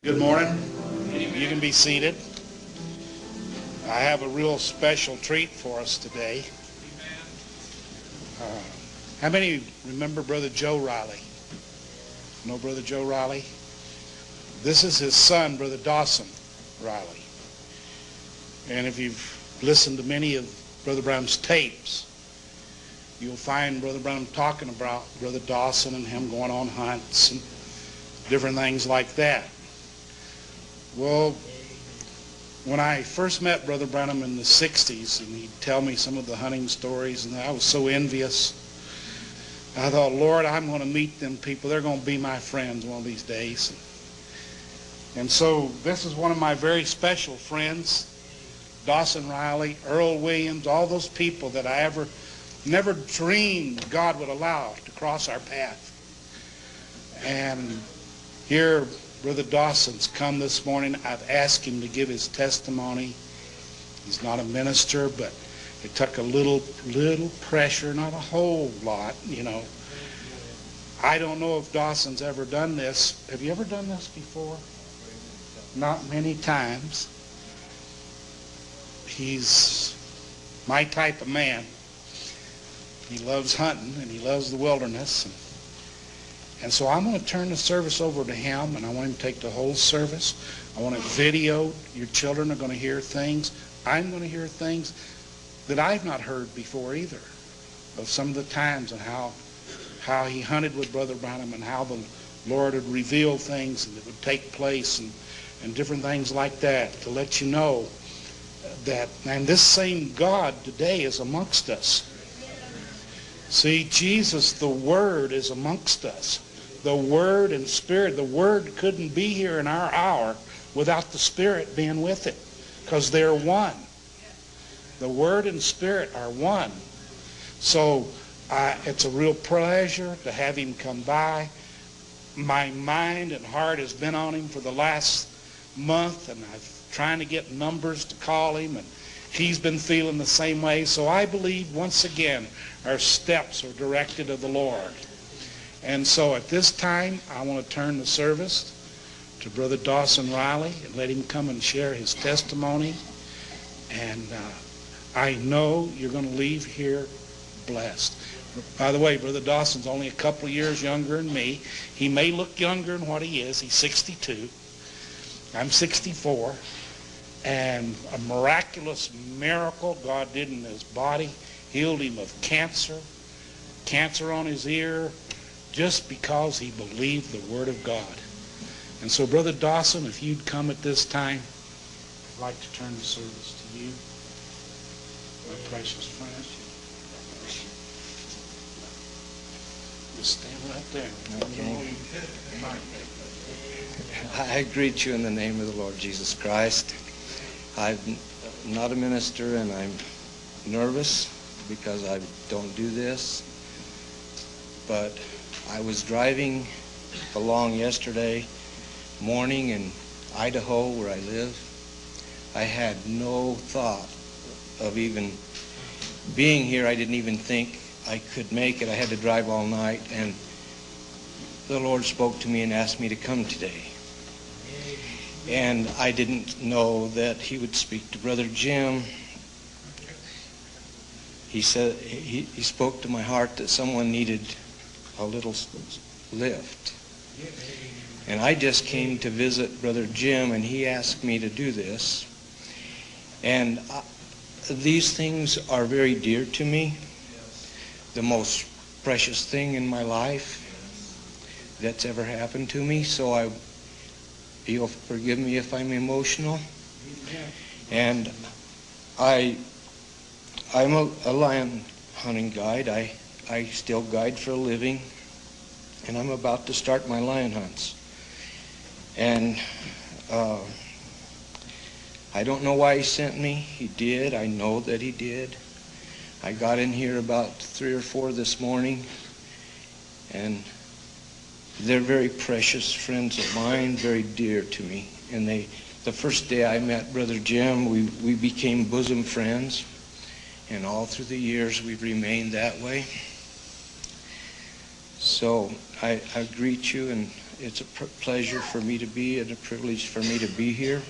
Good morning. You can be seated. I have a real special treat for us today. How many remember Brother Joe Riley? Know Brother Joe Riley? This is his son, Brother Dawson Riley. And if you've listened to many of Brother Brown's tapes, you'll find Brother Brown talking about Brother Dawson and him going on hunts and different things like that. Well, when I first met Brother Branham in the 60s, and he'd tell me some of the hunting stories, and I was so envious. I thought, Lord, I'm going to meet them people. They're going to be my friends one of these days. And so this is one of my very special friends, Dawson Riley, Earl Williams, all those people that I never dreamed God would allow to cross our path. And here, Brother Dawson's come this morning. I've asked him to give his testimony. He's not a minister, but it took a little pressure, not a whole lot, you know. I don't know if Dawson's ever done this. Have you ever done this before? Not many times. He's my type of man. He loves hunting and he loves the wilderness. And so I'm going to turn the service over to him, and I want him to take the whole service. I want it videoed. Your children are going to hear things. I'm going to hear things that I've not heard before either, of some of the times and how he hunted with Brother Branham and how the Lord had revealed things and that would take place and different things like that, to let you know that, and this same God today is amongst us. See, Jesus, the Word, is amongst us. The Word and Spirit. The Word couldn't be here in our hour without the Spirit being with it, because they're one. The Word and Spirit are one. So it's a real pleasure to have him come by. My mind and heart has been on him for the last month, and I'm trying to get numbers to call him, and he's been feeling the same way. So I believe, once again, our steps are directed of the Lord. And so at this time, I want to turn the service to Brother Dawson Riley and let him come and share his testimony. And I know you're going to leave here blessed. By the way, Brother Dawson's only a couple of years younger than me. He may look younger than what he is. He's 62. I'm 64. And a miraculous miracle God did in his body. Healed him of cancer on his ear, just because he believed the Word of God. And so, Brother Dawson, if you'd come at this time, I'd like to turn the service to you, my precious friend. Just stand right there. Okay. I greet you in the name of the Lord Jesus Christ. I'm not a minister, and I'm nervous because I don't do this. But I was driving along yesterday morning in Idaho, where I live. I had no thought of even being here. I didn't even think I could make it. I had to drive all night, and the Lord spoke to me and asked me to come today. And I didn't know that he would speak to Brother Jim. He said he spoke to my heart that someone needed a little lift. And I just came to visit Brother Jim, and he asked me to do this. And these things are very dear to me. The most precious thing in my life that's ever happened to me. So you'll forgive me if I'm emotional. And I'm a lion hunting guide. I still guide for a living, and I'm about to start my lion hunts. And I don't know why he sent me. He did. I know that he did. I got in here about 3 or 4 this morning, and they're very precious friends of mine, very dear to me. And the first day I met Brother Jim, we became bosom friends, and all through the years we've remained that way. So I greet you, and it's a pleasure for me to be and a privilege for me to be here.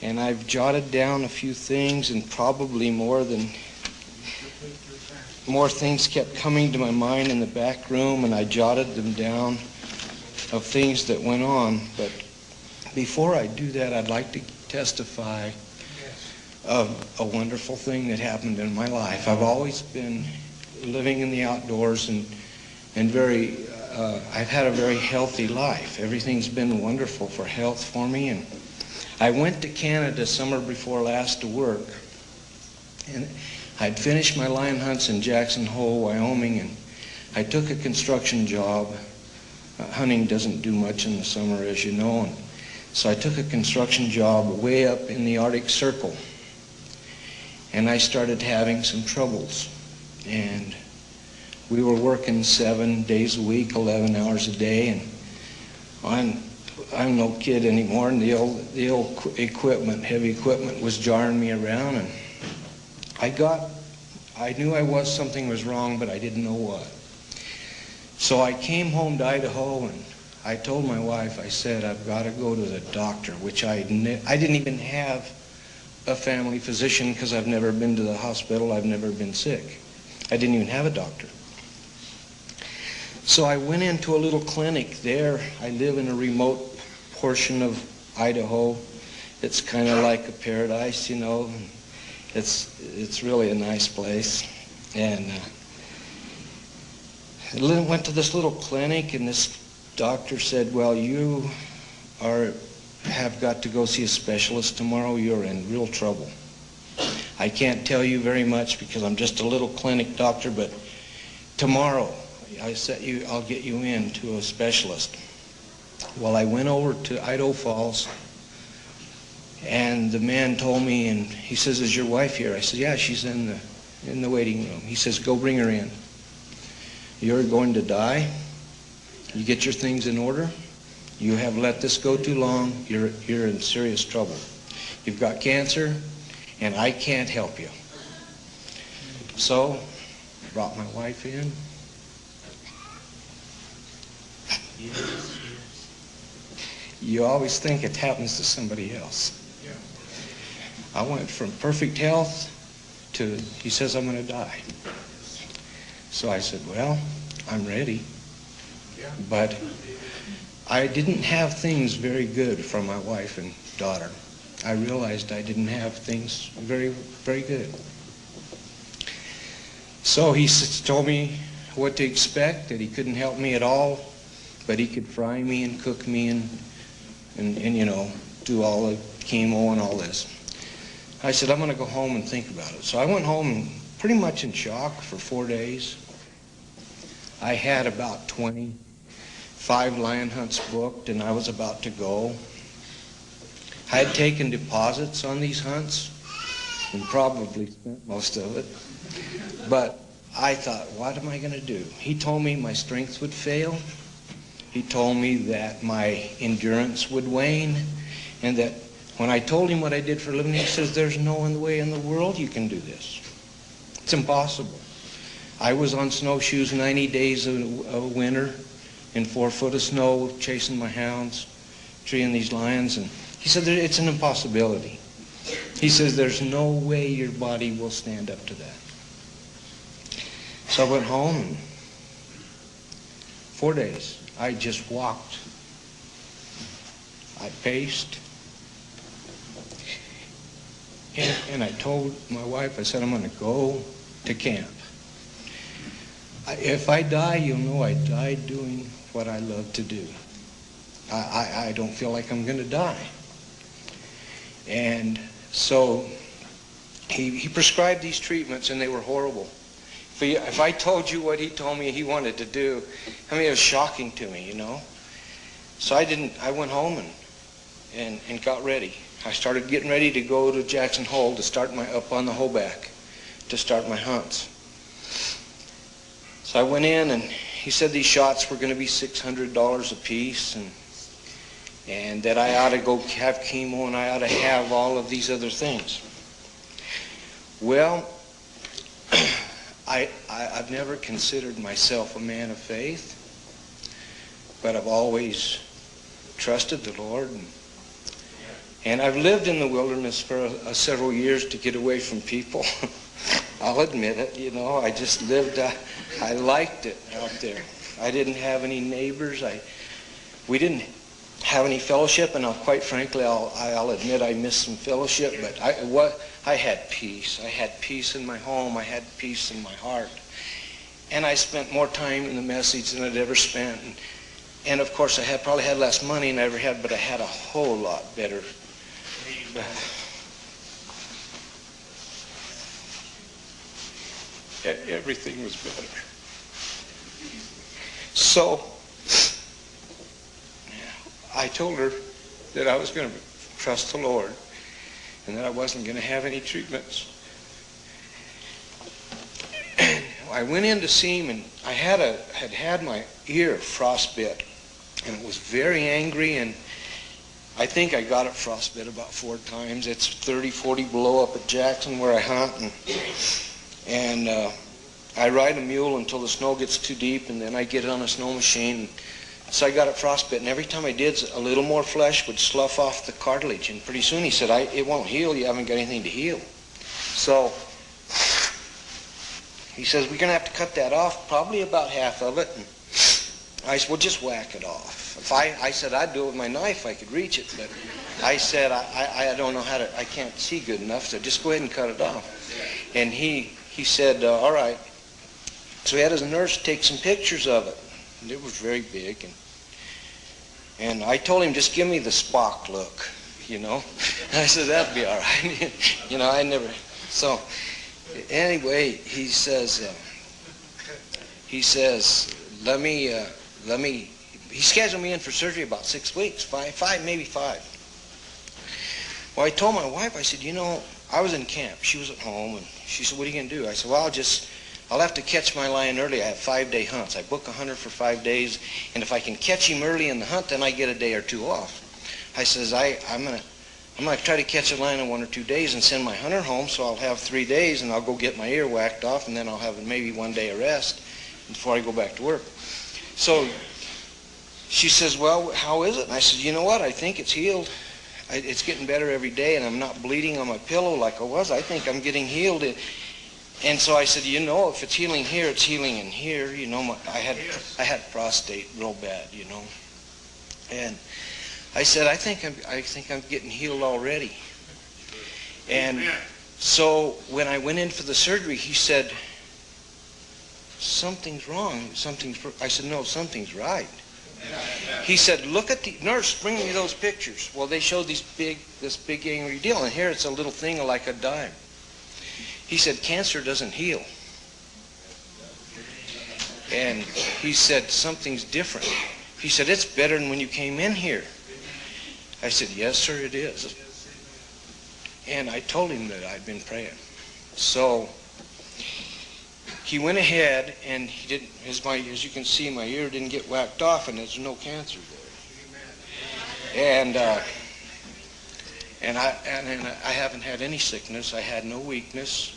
And I've jotted down a few things, and probably more things kept coming to my mind in the back room, and I jotted them down of things that went on. But before I do that, I'd like to testify of a wonderful thing that happened in my life. I've always been living in the outdoors and I've had a very healthy life. Everything's been wonderful for health for me. And I went to Canada summer before last to work, and I'd finished my lion hunts in Jackson Hole, Wyoming, and I took a construction job. Hunting doesn't do much in the summer, as you know, and so I took a construction job way up in the Arctic Circle, and I started having some troubles. And we were working 7 days a week, 11 hours a day, and I'm no kid anymore, and the old equipment, heavy equipment, was jarring me around, and I knew something was wrong, but I didn't know what. So I came home to Idaho, and I told my wife, I said, I've got to go to the doctor, which I didn't even have a family physician because I've never been to the hospital, I've never been sick. I didn't even have a doctor. So I went into a little clinic there. I live in a remote portion of Idaho. It's kind of like a paradise, you know. It's really a nice place. And I went to this little clinic, and this doctor said, well, you have got to go see a specialist tomorrow. You're in real trouble. I can't tell you very much because I'm just a little clinic doctor, but tomorrow I'll get you in to a specialist. Well, I went over to Idaho Falls, and the man told me, and he says, is your wife here? I said, yeah, she's in the waiting room. He says, go bring her in. You're going to die. You get your things in order. You have let this go too long. You're in serious trouble. You've got cancer, and I can't help you. So I brought my wife in. You always think it happens to somebody else. I went from perfect health to, he says, I'm going to die. So I said, well, I'm ready. But I didn't have things very good from my wife and daughter. I realized I didn't have things very, very good. So he told me what to expect, that he couldn't help me at all, but he could fry me and cook me and you know, do all the chemo and all this. I said, I'm going to go home and think about it. So I went home pretty much in shock for 4 days. I had about 25 lion hunts booked, and I was about to go. I had taken deposits on these hunts and probably spent most of it. But I thought, what am I going to do? He told me my strength would fail. He told me that my endurance would wane, and that when I told him what I did for a living, he says, there's no way in the world you can do this. It's impossible. I was on snowshoes 90 days of winter in 4 foot of snow, chasing my hounds, treeing these lions, and he said, it's an impossibility. He says, there's no way your body will stand up to that. So I went home, and 4 days, I just walked. I paced. And I told my wife, I said, I'm going to go to camp. If I die, you'll know I died doing what I love to do. I don't feel like I'm going to die. And so he prescribed these treatments, and they were horrible. If I told you what he told me he wanted to do, I mean, it was shocking to me, you know. So I went home and got ready. I started getting ready to go to Jackson Hole to start up on the Hoback, to start my hunts. So I went in, and he said these shots were going to be $600 a piece, and that I ought to go have chemo, and I ought to have all of these other things. Well, I've never considered myself a man of faith, but I've always trusted the Lord. And I've lived in the wilderness for several years to get away from people. I'll admit it, I just lived, I liked it out there. I didn't have any neighbors. We didn't have any fellowship, and quite frankly, I'll admit I missed some fellowship, but I had peace. I had peace in my home. I had peace in my heart. And I spent more time in the message than I'd ever spent. And of course, I probably had less money than I ever had, but I had a whole lot better. Everything was better. So I told her that I was going to trust the Lord and that I wasn't going to have any treatments. I went in to see him, and I had my ear frostbit, and it was very angry, and I think I got it frostbit about 4 times. It's 30, 40 below up at Jackson where I hunt, and I ride a mule until the snow gets too deep, and then I get it on a snow machine. So I got it frostbit, and every time I did, a little more flesh would slough off the cartilage, and pretty soon he said, it won't heal, you haven't got anything to heal. So he says, we're going to have to cut that off, probably about half of it. And I said, well, just whack it off. I said, I'd do it with my knife, I could reach it, but I said, I don't know how to, I can't see good enough, so just go ahead and cut it off. And he said, all right. So he had his nurse take some pictures of it. And it was very big, and I told him, just give me the Spock look, And I said, that'd be all right. So anyway, he says, he scheduled me in for surgery about 6 weeks, five, maybe 5. Well, I told my wife, I said, I was in camp. She was at home, and she said, what are you going to do? I said, well, I'll have to catch my lion early. I have 5-day hunts. I book a hunter for 5 days, and if I can catch him early in the hunt, then I get a day or 2 off. I says, I'm gonna try to catch a lion in 1 or 2 days and send my hunter home, so I'll have 3 days, and I'll go get my ear whacked off, and then I'll have maybe 1 day of rest before I go back to work. So she says, well, how is it? And I said, you know what? I think it's healed. It's getting better every day, and I'm not bleeding on my pillow like I was. I think I'm getting healed. And so I said, if it's healing here, it's healing in here. I had prostate real bad, And I said, I think I'm getting healed already. And so when I went in for the surgery, he said, something's wrong. I said, no, something's right. He said, look at the nurse, bring me those pictures. Well, they showed this big angry deal, and here it's a little thing like a dime. He said, cancer doesn't heal. And he said, something's different. He said, it's better than when you came in here. I said, yes, sir, it is. And I told him that I'd been praying. So he went ahead, and he didn't, as you can see, my ear didn't get whacked off, and there's no cancer there. And I haven't had any sickness. I had no weakness.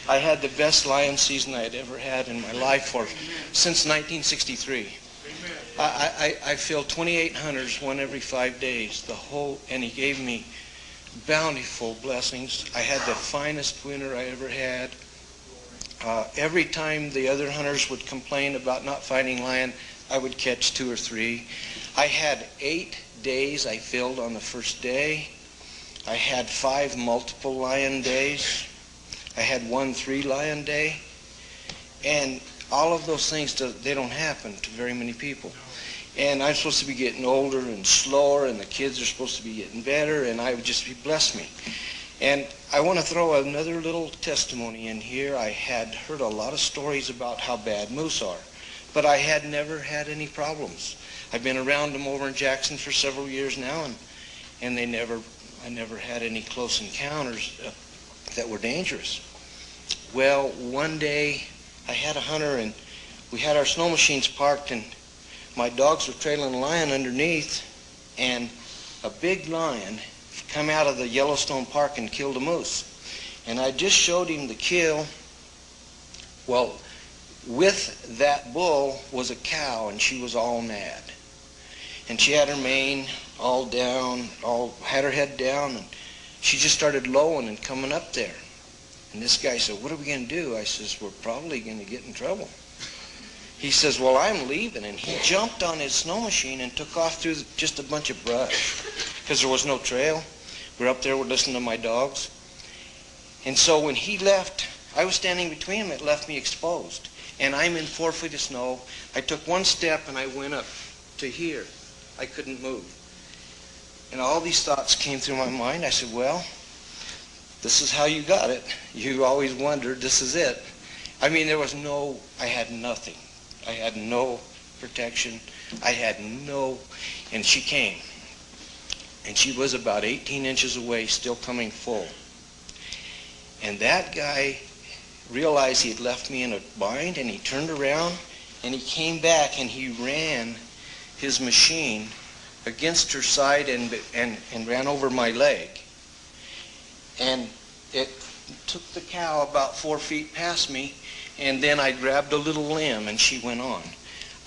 I had the best lion season I had ever had in my life since 1963. I filled 28 hunters, one every 5 days, and he gave me bountiful blessings. I had the finest winter I ever had. Every time the other hunters would complain about not finding lion, I would catch 2 or 3. I had 8 days I filled on the first day. I had 5 multiple lion days. I had 1 3-lion day. And all of those things, they don't happen to very many people. And I'm supposed to be getting older and slower, and the kids are supposed to be getting better, and I would just be blessed me. And I want to throw another little testimony in here. I had heard a lot of stories about how bad moose are, but I had never had any problems. I've been around them over in Jackson for several years now, and I never had any close encounters that were dangerous. Well, one day I had a hunter, and we had our snow machines parked, and my dogs were trailing a lion underneath, and a big lion come out of the Yellowstone Park and killed a moose. And I just showed him the kill. Well, with that bull was a cow, and she was all mad. and she had her mane all down, had her head down, and she just started lowing and coming up there. And this guy said, "What are we going to do?" I says, "We're probably going to get in trouble." He says, "Well, I'm leaving." And he jumped on his snow machine and took off through just a bunch of brush because there was no trail. We're up there, we're listening to my dogs. And so when he left, I was standing between them. It left me exposed. And I'm in 4 feet of snow. I took one step and I went up to here. I couldn't move. And all these thoughts came through my mind. I said, well, this is how you got it. You always wondered, this is it. I mean, I had nothing. I had no protection. I had and she came. And she was about 18 inches away, still coming full. And that guy realized he had left me in a bind, and he turned around, and he came back, and he ran his machine against her side and ran over my leg. And it took the cow about 4 feet past me, and then I grabbed a little limb, and she went on.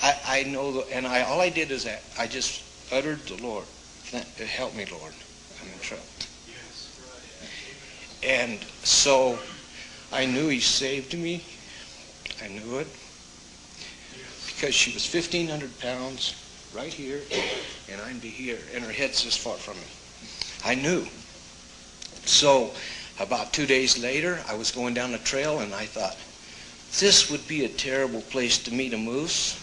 I know, all I did is I just uttered the Lord, "Help me, Lord, I'm in trouble." And so I knew he saved me. I knew it. Because she was 1,500 pounds right here, and I'm here, and her head's this far from me. I knew. So about 2 days later, I was going down the trail, and I thought, this would be a terrible place to meet a moose.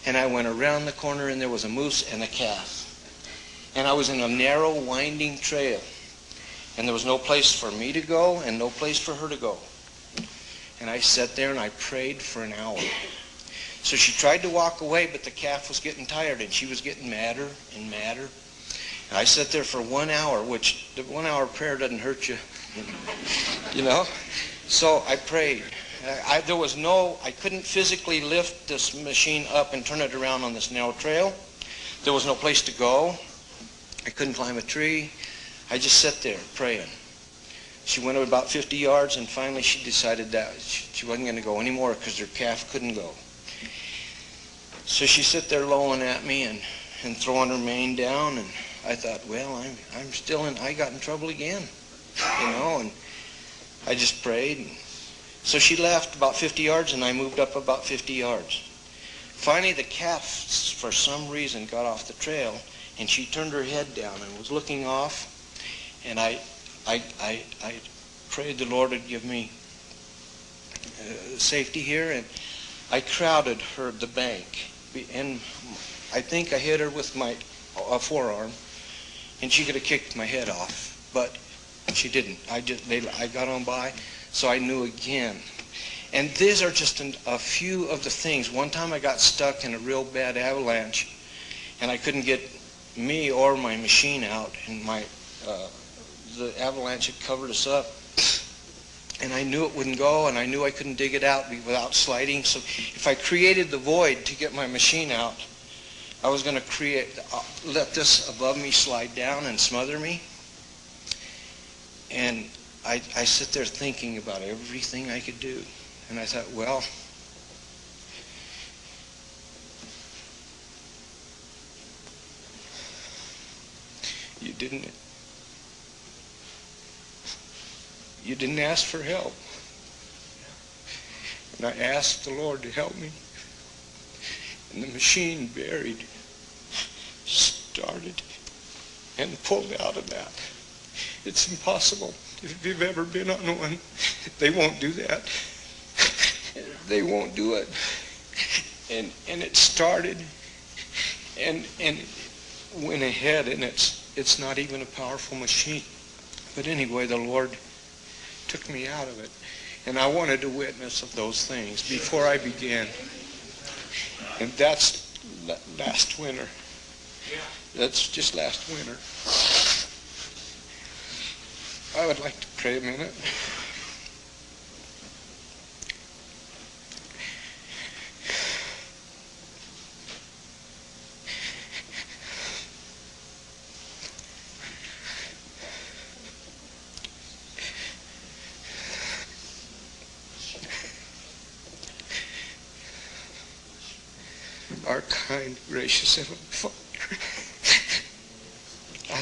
And I went around the corner, and there was a moose and a calf. And I was in a narrow, winding trail. And there was no place for me to go and no place for her to go. And I sat there and I prayed for an hour. So she tried to walk away, but the calf was getting tired and she was getting madder and madder. And I sat there for 1 hour, which the 1 hour prayer doesn't hurt you. You know? So I prayed. I couldn't physically lift this machine up and turn it around on this narrow trail. There was no place to go. I couldn't climb a tree. I just sat there praying. She went about 50 yards, and finally she decided that she wasn't going to go anymore because her calf couldn't go. So she sat there lowing at me and throwing her mane down, and I thought, well, I got in trouble again, you know, and I just prayed. And so she left about 50 yards, and I moved up about 50 yards. Finally, the calf, for some reason, got off the trail, and she turned her head down and was looking off. And I prayed the Lord would give me safety here, and I crowded her the bank, and I think I hit her with my forearm, and she could have kicked my head off, but she didn't. I got on by, so I knew again. And these are just a few of the things. One time I got stuck in a real bad avalanche, and I couldn't get me or my machine out, and the avalanche had covered us up, and I knew it wouldn't go, and I knew I couldn't dig it out without sliding. So if I created the void to get my machine out, I was going to let this above me slide down and smother me. And I sit there thinking about everything I could do, and I thought, well, you didn't ask for help. And I asked the Lord to help me. And the machine buried, started, and pulled out of that. It's impossible. If you've ever been on one, they won't do that. They won't do it. And it started and went ahead, and it's not even a powerful machine. But anyway, the Lord took me out of it. And I wanted to witness of those things before I began. And that's last winter. That's just last winter. I would like to pray a minute. Our kind, gracious Heavenly Father,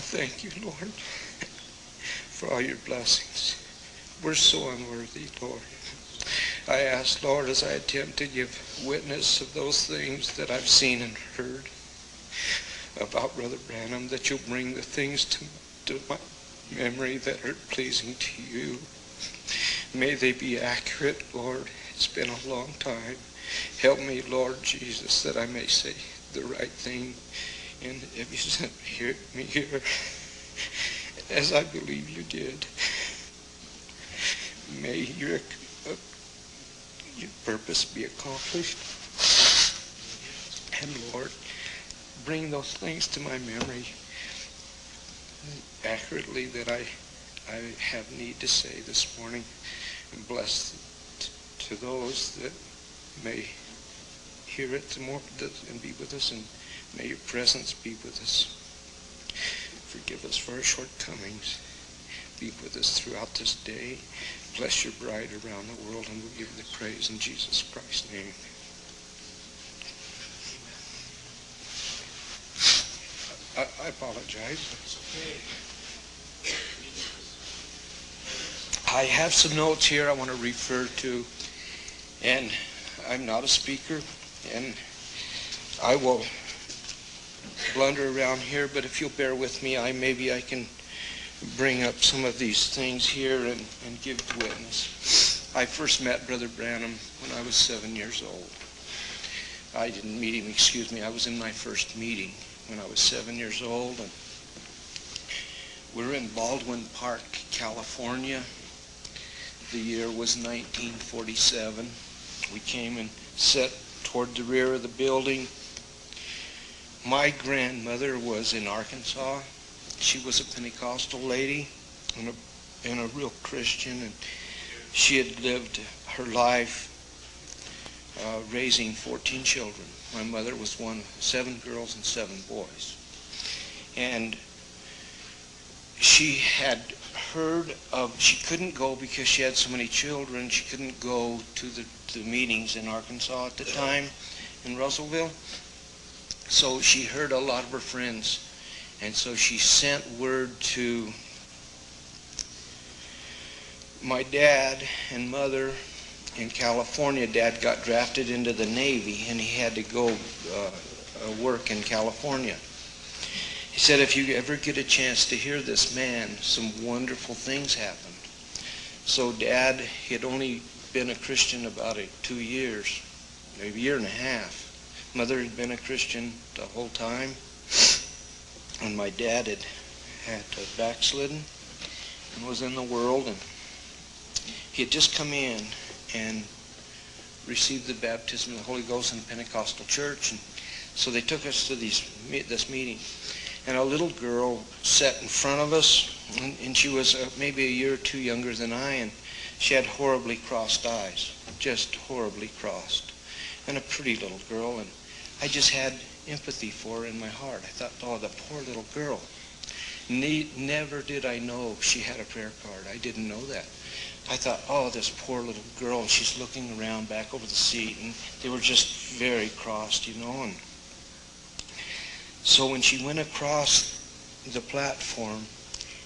thank you, Lord, for all your blessings. We're so unworthy, Lord. I ask, Lord, as I attempt to give witness of those things that I've seen and heard about Brother Branham, that you'll bring the things to my memory that are pleasing to you. May they be accurate, Lord. It's been a long time. Help me, Lord Jesus, that I may say the right thing. And if you sent me here, as I believe you did, may your purpose be accomplished. And Lord, bring those things to my memory accurately that I have need to say this morning. And bless to those that may hear it and be with us, and may your presence be with us. Forgive us for our shortcomings. Be with us throughout this day. Bless your bride around the world, and we'll give you the praise in Jesus Christ's name. I apologize. It's okay. I have some notes here I want to refer to, and I'm not a speaker, and I will blunder around here, but if you'll bear with me, maybe I can bring up some of these things here and give witness. I first met Brother Branham when I was 7 years old. I didn't meet him, I was in my first meeting when I was 7 years old, and we're in Baldwin Park, California. The year was 1947. We came and sat toward the rear of the building. My grandmother was in Arkansas. She was a Pentecostal lady and a real Christian, and she had lived her life raising 14 children. My mother was one of 7 girls and 7 boys. And she had heard of, she couldn't go because she had so many children, she couldn't go to the meetings in Arkansas at the time, in Russellville. So she heard a lot of her friends, and so she sent word to my dad and mother in California. Dad got drafted into the Navy, and he had to go work in California. He said, if you ever get a chance to hear this man, some wonderful things happened. So Dad, he had only been a Christian about 2 years, maybe a year and a half. Mother had been a Christian the whole time, and my dad had backslidden and was in the world, and he had just come in and received the baptism of the Holy Ghost in a Pentecostal church, and so they took us to this meeting. And a little girl sat in front of us, and she was maybe a year or two younger than I, and she had horribly crossed eyes, just horribly crossed, and a pretty little girl, and I just had empathy for her in my heart. I thought, oh, the poor little girl. Never did I know she had a prayer card. I didn't know that. I thought, oh, this poor little girl, and she's looking around back over the seat, and they were just very crossed, and so when she went across the platform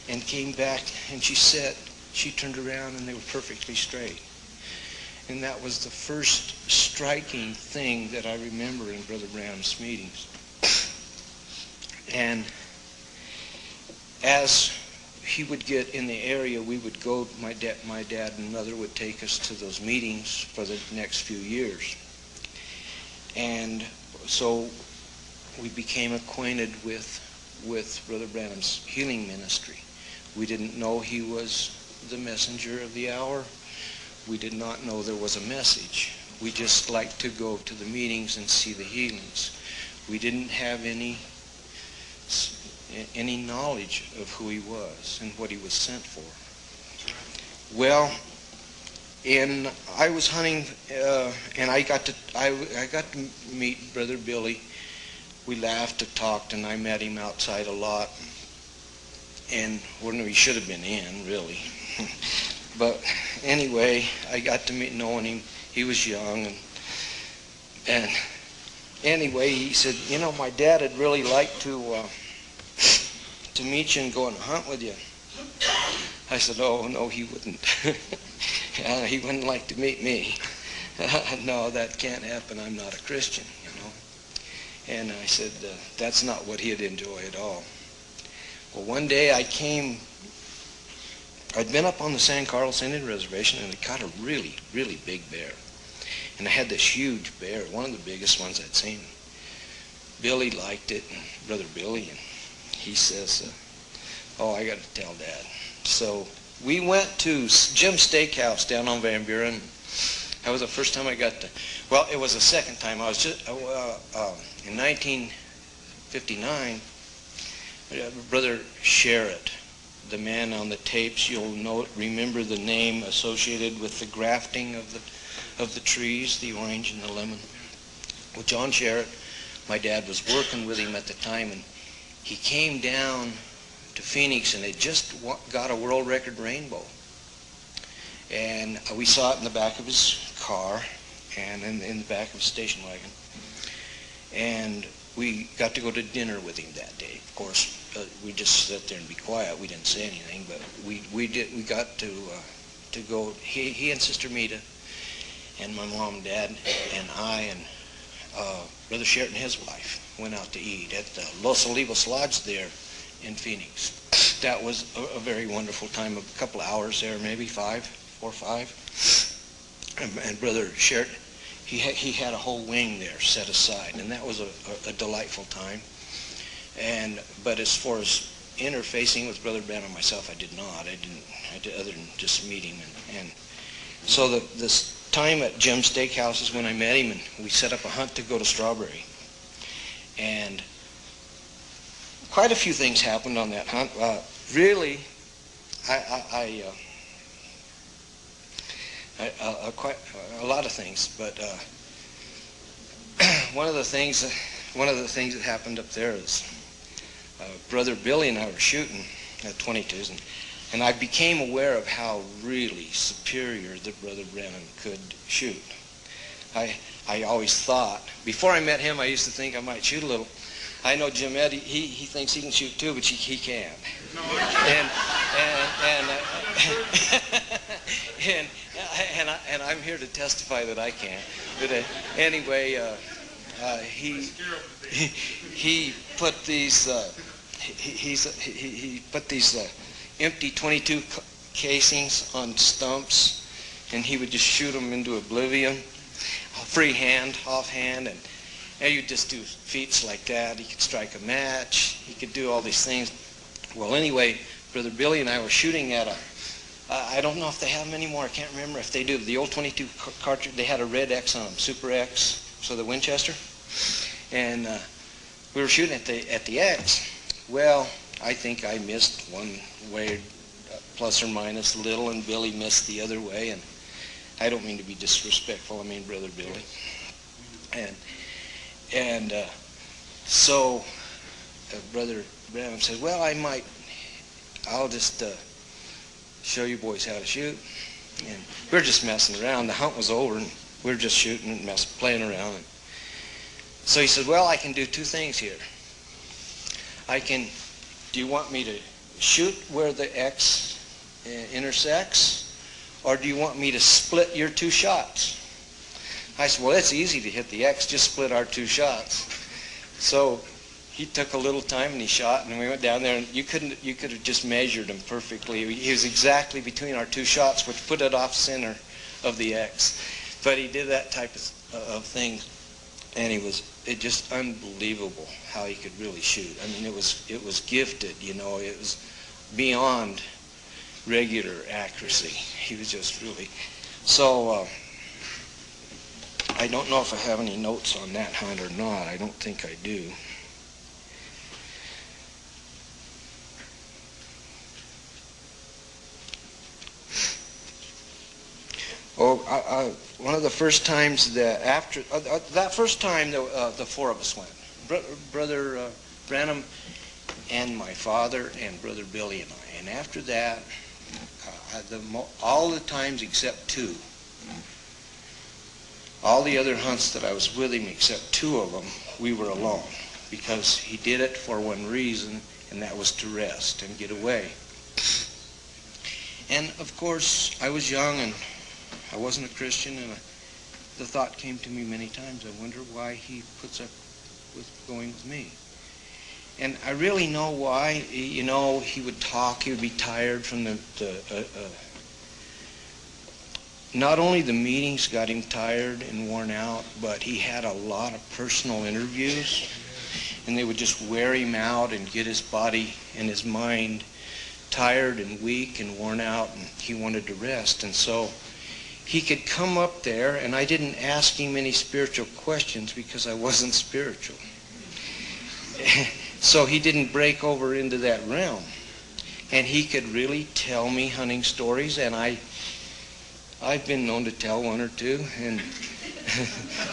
and came back and she turned around and they were perfectly straight. And that was the first striking thing that I remember in Brother Branham's meetings. And as he would get in the area, we would go, my dad and mother would take us to those meetings for the next few years. And so we became acquainted with Brother Branham's healing ministry. We didn't know he was the messenger of the hour. We did not know there was a message. We just liked to go to the meetings and see the healings. We didn't have any knowledge of who he was and what he was sent for. Well, I was hunting, and I got to meet Brother Billy. We laughed and talked, and I met him outside a lot. And he should have been in, really. But anyway, I got to knowing him. He was young, and anyway, he said, my dad would really like to to meet you and go on a hunt with you." I said, "Oh, no, he wouldn't." He wouldn't like to meet me. "No, that can't happen. I'm not a Christian, you know." And I said, that's not what he'd enjoy at all. Well, one day I'd been up on the San Carlos Indian Reservation, and I caught a really, really big bear. And I had this huge bear, one of the biggest ones I'd seen. Billy liked it, and Brother Billy, and he says, "Oh, I got to tell Dad." So we went to Jim's Steakhouse down on Van Buren. That was the first time I got to, well, it was the second time. I was just, in 1959, Brother Sherritt, the man on the tapes, you'll remember the name associated with the grafting of the trees, the orange and the lemon. Well, John Sherritt, my dad was working with him at the time, and he came down to Phoenix, and had just got a world record rainbow. And we saw it in the back of his car and in the back of his station wagon. And we got to go to dinner with him that day. Of course, we just sat there and be quiet. We didn't say anything, but we got to go. He and Sister Mita and my mom and dad and I and Brother Sherritt and his wife went out to eat at the Los Olivos Lodge there in Phoenix. That was a very wonderful time, a couple of hours there, maybe 4 or 5. And Brother Sherritt, he had a whole wing there set aside, and that was a delightful time. But as far as interfacing with Brother Branham and myself, I did not. I did other than just meet him. And so this time at Jim's Steakhouse is when I met him, and we set up a hunt to go to Strawberry. And quite a few things happened on that hunt. Really, quite a lot of things. But one of the things that happened up there is Brother Billy and I were shooting at 22s, and I became aware of how really superior that Brother Brennan could shoot. I always thought, before I met him, I used to think I might shoot a little. I know Jim Eddy, he thinks he can shoot too, but he can't. No, and I'm here to testify that I can't. But anyway, he put these he put these empty 22 casings on stumps, and he would just shoot them into oblivion, freehand, offhand, and you just do feats like that. He could strike a match. He could do all these things. Well, anyway, Brother Billy and I were shooting at I don't know if they have them anymore. I can't remember if they do. The old 22 cartridge, they had a red X on them, Super X, so the Winchester. And we were shooting at the X. Well, I think I missed one way, plus or minus a little, and Billy missed the other way. And I don't mean to be disrespectful. I mean Brother Billy. And so Brother Branham said, "Well, I'll just show you boys how to shoot." And we were just messing around. The hunt was over, and we were just shooting and playing around. And so he said, "Well, I can do 2 things here. Do you want me to shoot where the X intersects, or do you want me to split your 2 shots?" I said, "Well, it's easy to hit the X, just split our 2 shots." So he took a little time and he shot, and we went down there, and you could have just measured him perfectly. He was exactly between our 2 shots, which put it off center of the X. But he did that type of thing, and it just unbelievable how he could really shoot. I mean, it was gifted, you know. It was beyond regular accuracy. He was just really so. I don't know if I have any notes on that hunt or not. I don't think I do. One of the first times that after that first time, the 4 of us went. Brother Branham and my father and Brother Billy and I. And after that, all the times except 2. All the other hunts that I was with him, except 2 of them, we were alone, because he did it for one reason, and that was to rest and get away. And of course, I was young and I wasn't a Christian, and the thought came to me many times, I wonder why he puts up with going with me. And I really know why. You know, he would talk, he would be tired from not only the meetings got him tired and worn out, but he had a lot of personal interviews, and they would just wear him out and get his body and his mind tired and weak and worn out, and he wanted to rest. And so he could come up there, and I didn't ask him any spiritual questions because I wasn't spiritual. So he didn't break over into that realm. And he could really tell me hunting stories, and I've been known to tell one or two. And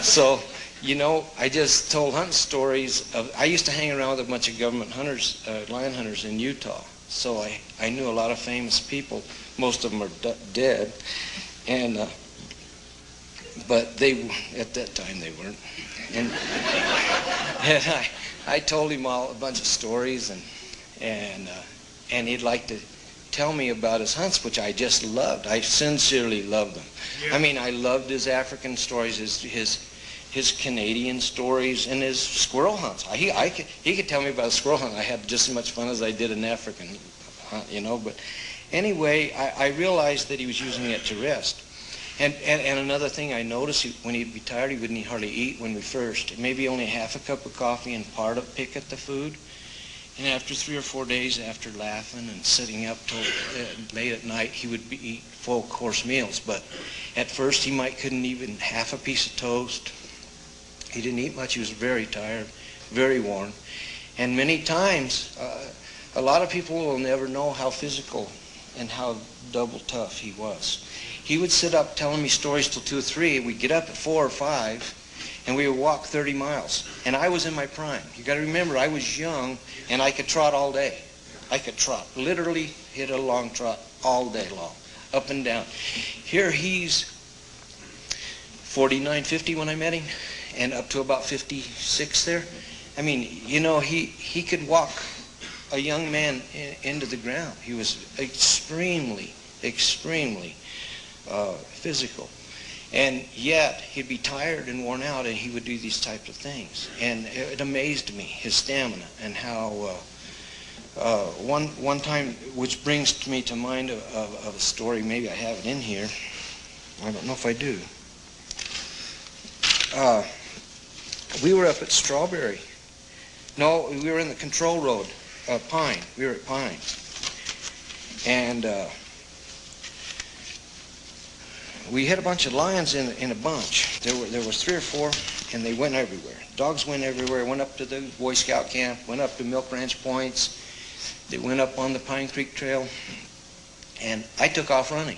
so, you know, I just told hunting stories. I used to hang around with a bunch of government hunters, lion hunters in Utah. So I knew a lot of famous people. Most of them are dead. And but they, at that time, they weren't. And I told him a bunch of stories, and he'd like to tell me about his hunts, which I just loved. I sincerely loved them. Yeah. I mean, I loved his African stories, his Canadian stories, and his squirrel hunts. He could tell me about a squirrel hunt. I had just as much fun as I did an African hunt, you know. But anyway, I realized that he was using it to rest. And another thing I noticed, when he'd be tired, he wouldn't hardly eat when we first. Maybe only half a cup of coffee and pick at the food. And after 3 or 4 days, after laughing and sitting up till late at night, he would eat full course meals. But at first, he couldn't even half a piece of toast. He didn't eat much. He was very tired, very worn. And many times, a lot of people will never know how physical and how double tough he was. He would sit up telling me stories till 2 or 3. We'd get up at 4 or 5, and we would walk 30 miles. And I was in my prime. You got to remember, I was young, and I could trot all day. I could trot, literally hit a long trot all day long, up and down. Here he's 49, 50 when I met him, and up to about 56 there. I mean, you know, he could walk a young man into the ground. He was extremely physical. And yet, he'd be tired and worn out, and he would do these types of things. And it amazed me, his stamina, and how one time, which brings me to mind of a story, maybe I have it in here. I don't know if I do. We were up at Strawberry. No, we were in the control road, Pine. We were at Pine. And we had a bunch of lions in a bunch. There was 3 or 4, and they went everywhere. Dogs went everywhere. Went up to the Boy Scout camp. Went up to Milk Ranch Points. They went up on the Pine Creek Trail. And I took off running.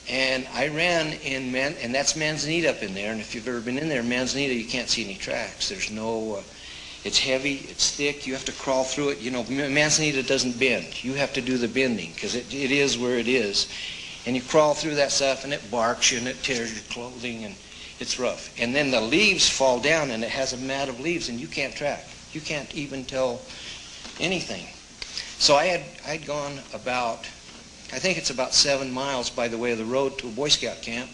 And I ran in and that's Manzanita up in there. And if you've ever been in there, Manzanita, you can't see any tracks. There's no. It's heavy. It's thick. You have to crawl through it. You know, Manzanita doesn't bend. You have to do the bending because it is where it is. And you crawl through that stuff, and it barks you, and it tears your clothing, and it's rough. And then the leaves fall down, and it has a mat of leaves, and you can't track. You can't even tell anything. So I'd gone about, I think it's about 7 miles by the way of the road to a Boy Scout camp,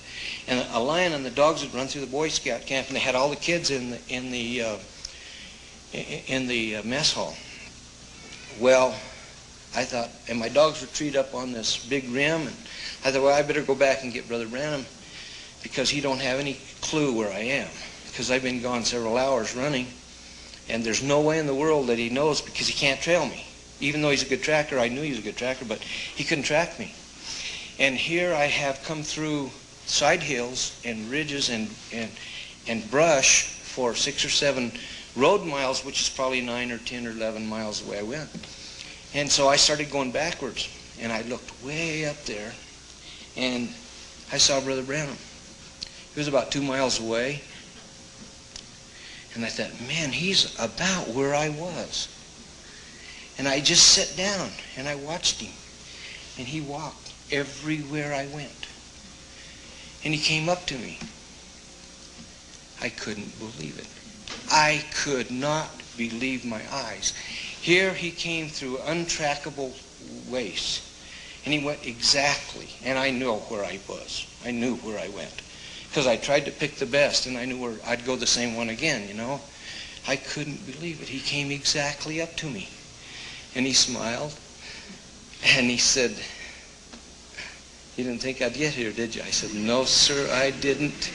and a lion and the dogs would run through the Boy Scout camp, and they had all the kids in the mess hall. Well, I thought, and my dogs were treed up on this big rim, and I thought, well, I better go back and get Brother Branham because he don't have any clue where I am because I've been gone several hours running, and there's no way in the world that he knows because he can't trail me. Even though he's a good tracker, I knew he was a good tracker, but he couldn't track me. And here I have come through side hills and ridges and brush for 6 or 7 road miles, which is probably 9 or 10 or 11 miles the way I went. And so I started going backwards, and I looked way up there, and I saw Brother Branham. He was about 2 miles away, and I thought, man, he's about where I was. And I just sat down, and I watched him, and he walked everywhere I went. And he came up to me. I couldn't believe it. I could not believe my eyes. Here he came through untrackable ways. And he went exactly, and I know where I was. I knew where I went. Because I tried to pick the best, and I knew where I'd go the same one again, you know. I couldn't believe it. He came exactly up to me. And he smiled, and he said, "You didn't think I'd get here, did you?" I said, "No, sir, I didn't."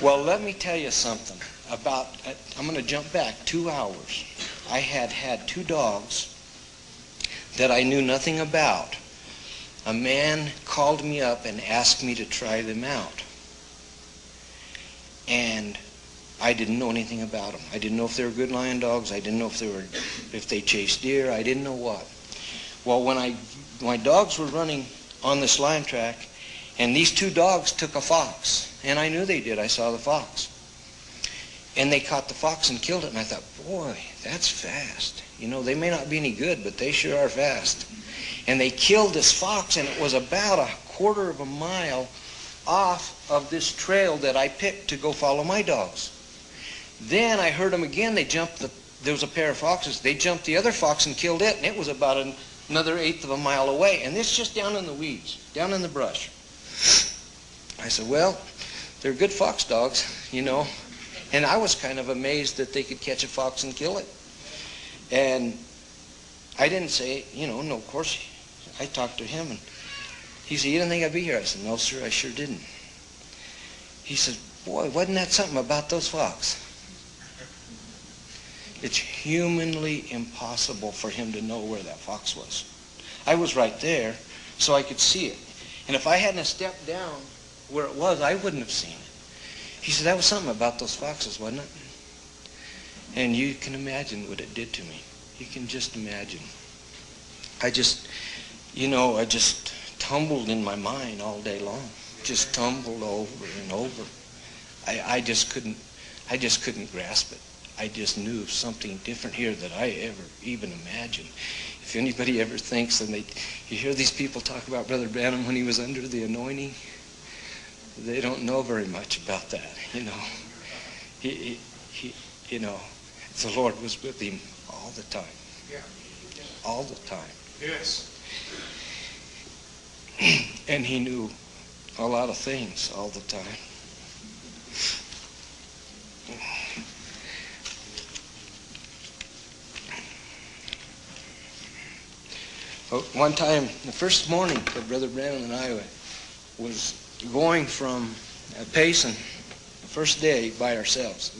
Well, let me tell you something. I'm going to jump back 2 hours. I had 2 dogs that I knew nothing about. A man called me up and asked me to try them out. And I didn't know anything about them. I didn't know if they were good lion dogs. I didn't know if they chased deer. I didn't know what. Well, when my dogs were running on this lion track, and these 2 dogs took a fox, and I knew they did. I saw the fox. And they caught the fox and killed it, and I thought, boy, that's fast. You know, they may not be any good, but they sure are fast. And they killed this fox, and it was about a quarter of a mile off of this trail that I picked to go follow my dogs. Then I heard them again. There was a pair of foxes. They jumped the other fox and killed it, and it was about another 1/8 of a mile away. And this just down in the weeds, down in the brush. I said, well, they're good fox dogs, you know. And I was kind of amazed that they could catch a fox and kill it. And I didn't say, no, of course. I talked to him, and he said, "You didn't think I'd be here?" I said, "No, sir, I sure didn't." He said, "Boy, wasn't that something about those fox?" It's humanly impossible for him to know where that fox was. I was right there, so I could see it. And if I hadn't stepped down where it was, I wouldn't have seen it. He said, "That was something about those foxes, wasn't it?" And you can imagine what it did to me. You can just imagine. I just tumbled in my mind all day long. Just tumbled over and over. I just couldn't grasp it. I just knew something different here that I ever even imagined. If anybody ever thinks, and you hear these people talk about Brother Branham when he was under the anointing, they don't know very much about that, you know. He the Lord was with him all the time. Yeah. All the time. Yes. And he knew a lot of things all the time. One time, the first morning that Brother Branham and I was going from Payson, the first day by ourselves.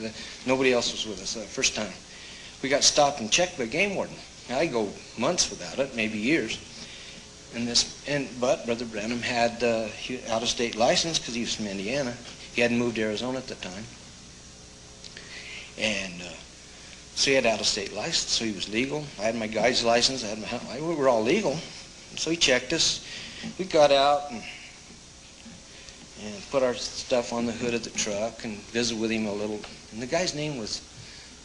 Nobody else was with us the first time. We got stopped and checked by game warden. Now, I go months without it, maybe years. But Brother Branham had out-of-state license because he was from Indiana. He hadn't moved to Arizona at the time. And so he had out-of-state license, so he was legal. I had my guide's license. We were all legal. So he checked us. We got out and put our stuff on the hood of the truck and visited with him a little. And the guy's name was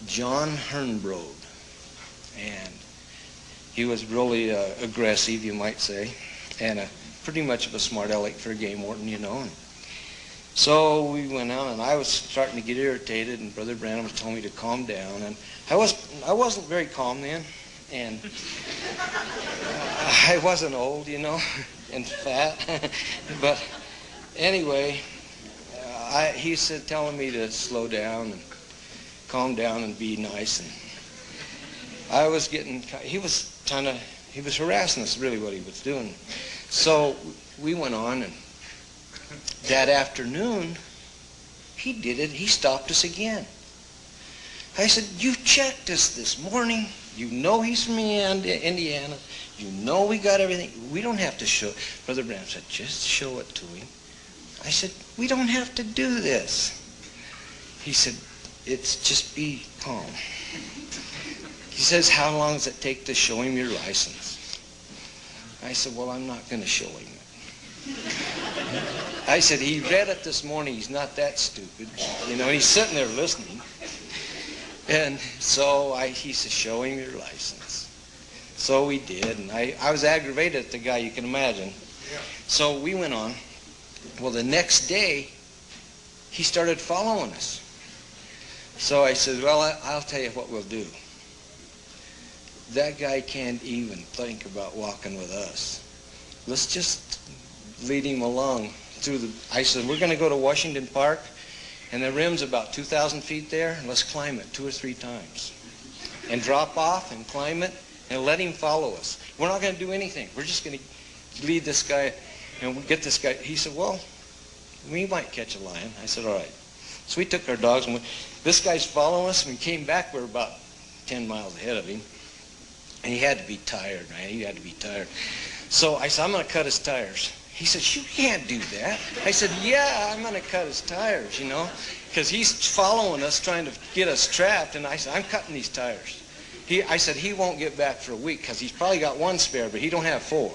John Hernbrode. And he was really aggressive, you might say, and pretty much of a smart aleck for a game warden, you know. And so we went out, and I was starting to get irritated, and Brother Branham told me to calm down. And I wasn't very calm then, and I wasn't old, you know, and fat. But anyway, he said, telling me to slow down and calm down and be nice. And I was he was harassing us, really, what he was doing. So we went on, and that afternoon, he did it. He stopped us again. I said, "You checked us this morning. You know he's from Indiana. You know we got everything. We don't have to show." Brother Branham said, "Just show it to him." I said, "We don't have to do this." He said, just be calm. He says, "How long does it take to show him your license?" I said, "Well, I'm not going to show him it." I said, "He read it this morning. He's not that stupid." You know, he's sitting there listening. And so he said, "Show him your license." So we did, and I was aggravated at the guy, you can imagine. Yeah. So we went on. Well, the next day, he started following us. So I said, "Well, I'll tell you what we'll do. that guy can't even think about walking with us. Let's just lead him along through the, I said, we're going to go to Washington Park, and the rim's about 2,000 feet there. Let's climb it 2 or 3 times. And drop off and climb it and let him follow us. We're not going to do anything. We're just going to lead this guy and get this guy. He said, well, we might catch a lion. I said, all right. So we took our dogs, and this guy's following us, and we came back. We were about 10 miles ahead of him. And he had to be tired, man. He had to be tired. So I said, I'm going to cut his tires. He said, you can't do that. I said, yeah, I'm going to cut his tires, you know, because he's following us, trying to get us trapped. And I said, I'm cutting these tires. I said, he won't get back for a week because he's probably got 1 spare, but he don't have 4.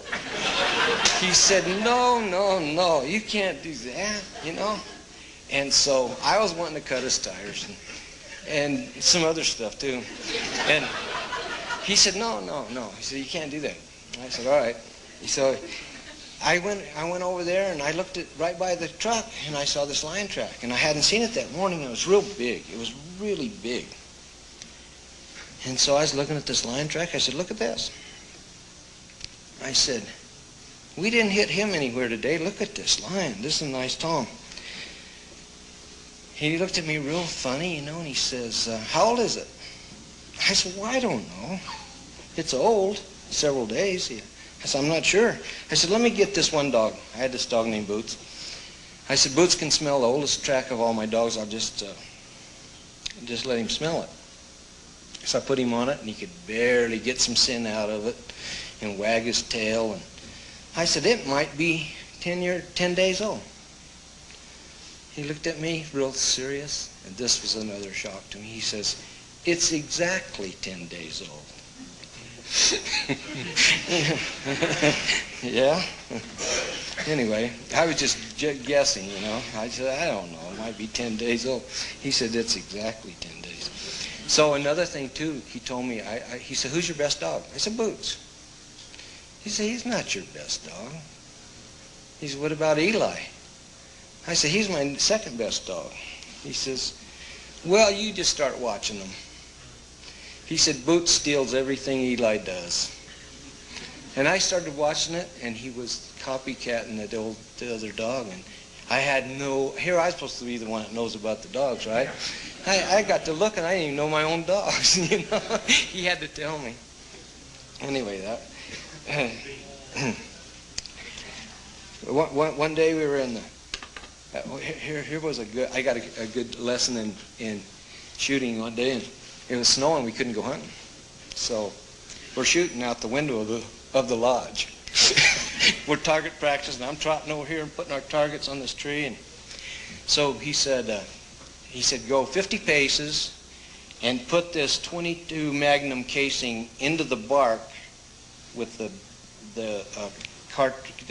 He said, no, you can't do that, you know. And so I was wanting to cut his tires and some other stuff too. And he said, no. He said, you can't do that. I said, all right. So I went over there and I looked at right by the truck and I saw this lion track. And I hadn't seen it that morning. It was real big. It was really big. And so I was looking at this lion track. I said, look at this. I said, we didn't hit him anywhere today. Look at this lion. This is a nice Tom. He looked at me real funny, you know, and he says, how old is it? I said, well, I don't know. It's old, several days. I said, I'm not sure. I said, let me get this one dog. I had this dog named Boots. I said, Boots can smell the oldest track of all my dogs. I'll just let him smell it. So I put him on it, and he could barely get some sin out of it and wag his tail. And I said, it might be 10 days old. He looked at me real serious, and this was another shock to me. He says, it's exactly 10 days old. Yeah? Anyway, I was just guessing, you know. I said, I don't know, it might be 10 days old. He said, it's exactly 10 days. So another thing, too, he told me, he said, who's your best dog? I said, Boots. He said, he's not your best dog. He said, what about Eli? I said, he's my second best dog. He says, well, you just start watching him. He said, Boots steals everything Eli does. And I started watching it, and he was copycatting the other dog. And I had here I was supposed to be the one that knows about the dogs, right? I got to look, and I didn't even know my own dogs, you know. He had to tell me. Anyway, one day we were in the, here was I got a good lesson in shooting one day, and it was snowing, we couldn't go hunting. So we're shooting out the window of the lodge. We're target practicing. I'm trotting over here and putting our targets on this tree. And so he said, go 50 paces and put this .22 Magnum casing into the bark with the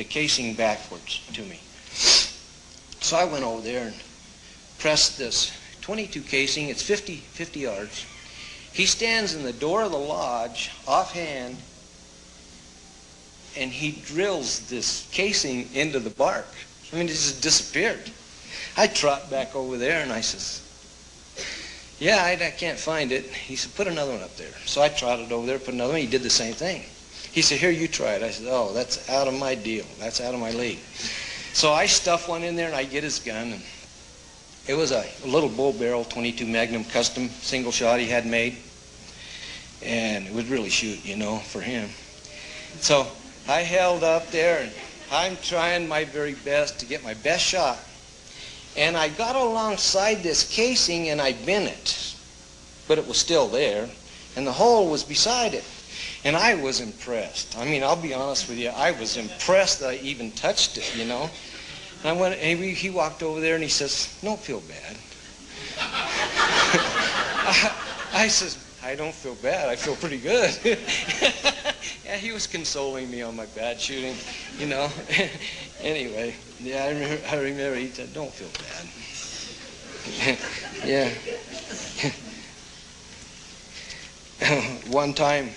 casing backwards to me. So I went over there and pressed this .22 casing. It's 50 yards. He stands in the door of the lodge, offhand, and he drills this casing into the bark. I mean, it just disappeared. I trot back over there, and I says, yeah, I can't find it. He said, put another one up there. So I trotted over there, put another one. He did the same thing. He said, here, you try it. I said, oh, that's out of my deal. That's out of my league. So I stuff one in there, and I get his gun. And it was a little bull barrel, .22 Magnum custom single shot he had made. And it would really shoot, you know, for him. So I held up there, and I'm trying my very best to get my best shot. And I got alongside this casing, and I bent it. But it was still there, and the hole was beside it. And I was impressed. I mean, I'll be honest with you, I was impressed that I even touched it, you know. And he walked over there, and he says, don't feel bad. I says, I don't feel bad. I feel pretty good. Yeah, he was consoling me on my bad shooting, you know. Anyway, yeah, I remember he said, don't feel bad. Yeah. One time,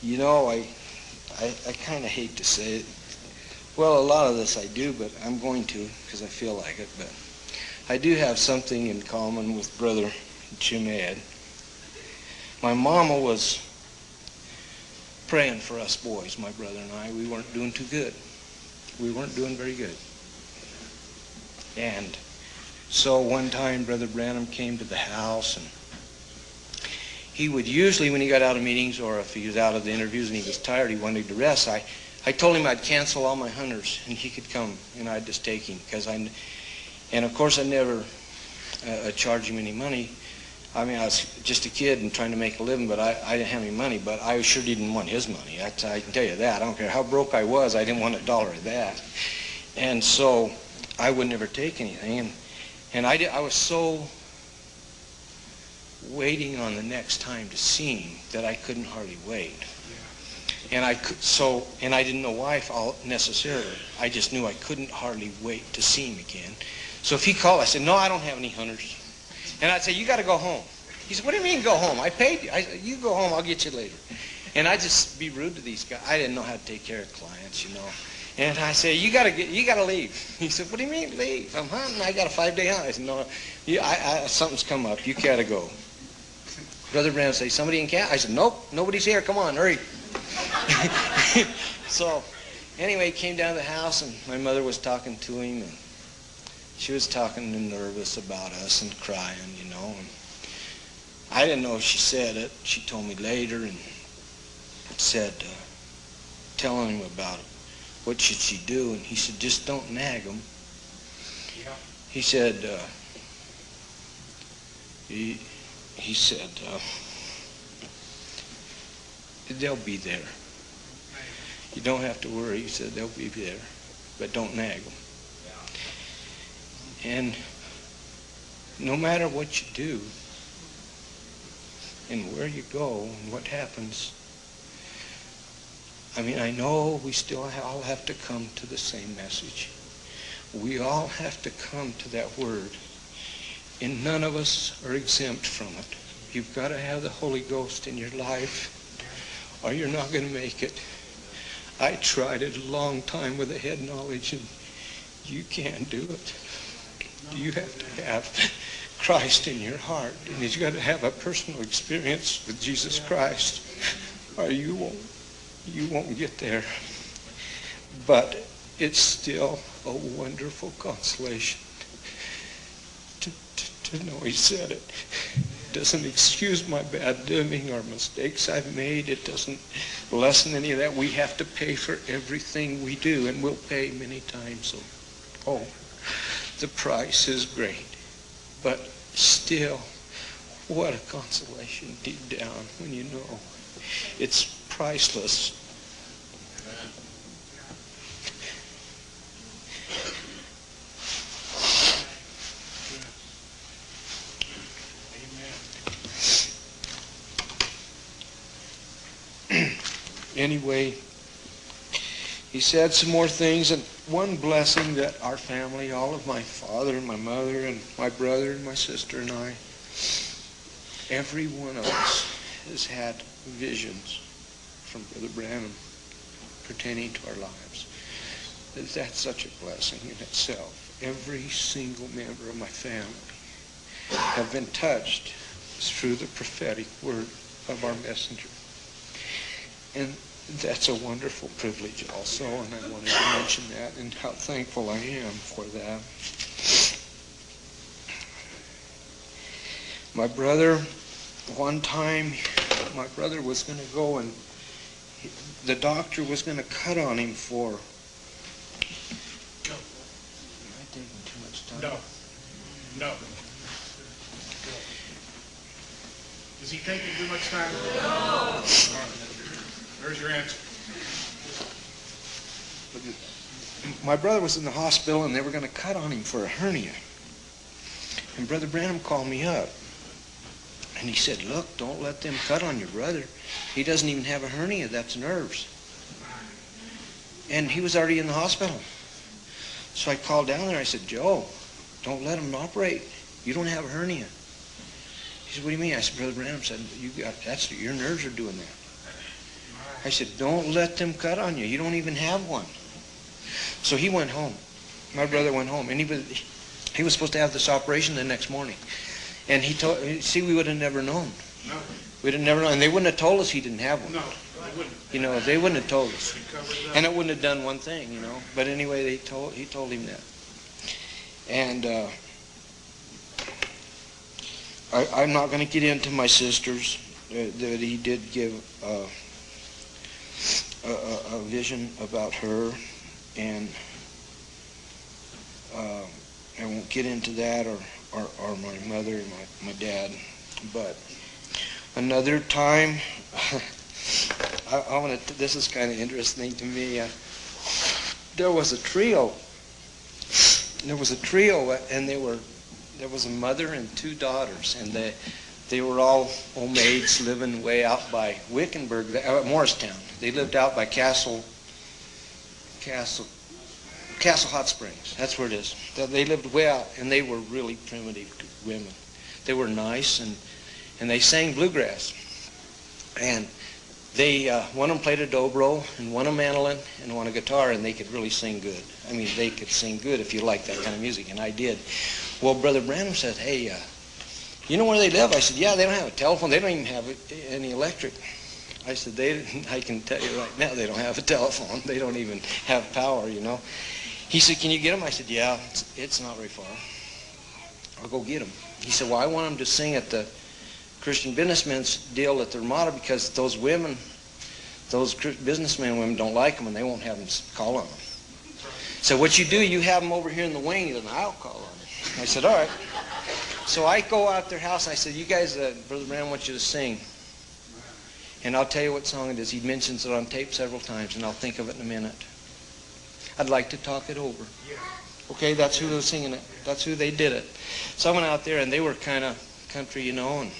you know, I kind of hate to say it. Well, a lot of this I do, but I'm going to because I feel like it. But I do have something in common with Brother Jim Ed. My mama was praying for us boys, my brother and I. We weren't doing too good. We weren't doing very good. And so one time Brother Branham came to the house, and he would usually, when he got out of meetings or if he was out of the interviews and he was tired, he wanted to rest, I told him I'd cancel all my hunters and he could come and I'd just take him. And of course I never charged him any money. I mean, I was just a kid and trying to make a living, but I didn't have any money, but I sure didn't want his money. I can tell you that. I don't care how broke I was, I didn't want a dollar of that. And so I would never take anything. And I was so waiting on the next time to see him that I couldn't hardly wait. And I didn't know why necessarily. I just knew I couldn't hardly wait to see him again. So if he called, I said, "No, I don't have any hunters." And I'd say, "You got to go home." He said, "What do you mean go home? I paid you." I said, "You go home, I'll get you later." And I'd just be rude to these guys. I didn't know how to take care of clients, you know. And I say, you got to leave." He said, "What do you mean leave? I'm hunting. I got a 5-day hunt." I said, "No, something's come up. You got to go." Brother Branham say, "Somebody in camp?" I said, "Nope, nobody's here. Come on, hurry." So anyway, he came down to the house, and my mother was talking to him, and she was talking and nervous about us and crying, you know. And I didn't know if she said it. She told me later and said, telling him about it. What should she do? And he said, "Just don't nag them." Yeah. He said, he said, "They'll be there. You don't have to worry." He said, "They'll be there, but don't nag them." And no matter what you do and where you go and what happens, I mean, I know we still all have to come to the same message. We all have to come to that word. And none of us are exempt from it. You've got to have the Holy Ghost in your life, or you're not going to make it. I tried it a long time with the head knowledge, and you can't do it. You have to have Christ in your heart, and you've got to have a personal experience with Jesus Christ, or you won't get there. But it's still a wonderful consolation to know he said it. It doesn't excuse my bad doing or mistakes I've made. It doesn't lessen any of that. We have to pay for everything we do, and we'll pay many times. So, the price is great. But still, what a consolation deep down when you know it's priceless. Anyway, he said some more things, and one blessing that our family, all of my father and my mother and my brother and my sister and I, every one of us has had visions from Brother Branham pertaining to our lives. That's such a blessing in itself. Every single member of my family have been touched through the prophetic word of our messenger. And that's a wonderful privilege also, and I wanted to mention that and how thankful I am for that. My brother, one time, my brother was going to go and the doctor was going to cut on him for... Am I taking too much time? No. Is he taking too much time? No. There's your answer. My brother was in the hospital and they were going to cut on him for a hernia. And Brother Branham called me up. And he said, "Look, don't let them cut on your brother. He doesn't even have a hernia. That's nerves." And he was already in the hospital. So I called down there. I said, "Joe, don't let him operate. You don't have a hernia." He said, "What do you mean?" I said, "Brother Branham said, your nerves are doing that." I said, "Don't let them cut on you. You don't even have one." So he went home. My brother went home. And he was supposed to have this operation the next morning. And we would have never known. No. We'd have never known. And they wouldn't have told us he didn't have one. No. they wouldn't have told us. And it wouldn't have done one thing, But anyway, he told him that. And I'm not going to get into my sisters, that he did give a vision about her, and I won't get into that, or my mother and my dad. But another time, this is kind of interesting to me. There was a trio. And there was a mother and two daughters, and they were all old maids living way out by Wickenburg, Morristown. They lived out by Castle Hot Springs. That's where it is. They lived way out, and they were really primitive women. They were nice, and they sang bluegrass. And one of them played a dobro, and one a mandolin, and one a guitar, and they could really sing good. I mean, they could sing good if you like that kind of music, and I did. Well, Brother Branham said, "Hey, you know where they live?" I said, "Yeah, they don't have a telephone. They don't even have any electric." I said, I can tell you right now, they don't have a telephone. They don't even have power, He said, "Can you get them?" I said, "Yeah, it's not very far. I'll go get them." He said, "Well, I want them to sing at the Christian businessmen's deal at the Ramada, because those businessmen women don't like them, and they won't have them call on them. So what you do, you have them over here in the wing, and I'll call on them." I said, "All right." So I go out their house. I said, "You guys, Brother Branham wants you to sing. And I'll tell you what song it is. He mentions it on tape several times, and I'll think of it in a minute. I'd like to talk it over." Okay, that's who was singing it. That's who they did it. So I went out there, and they were kind of country, and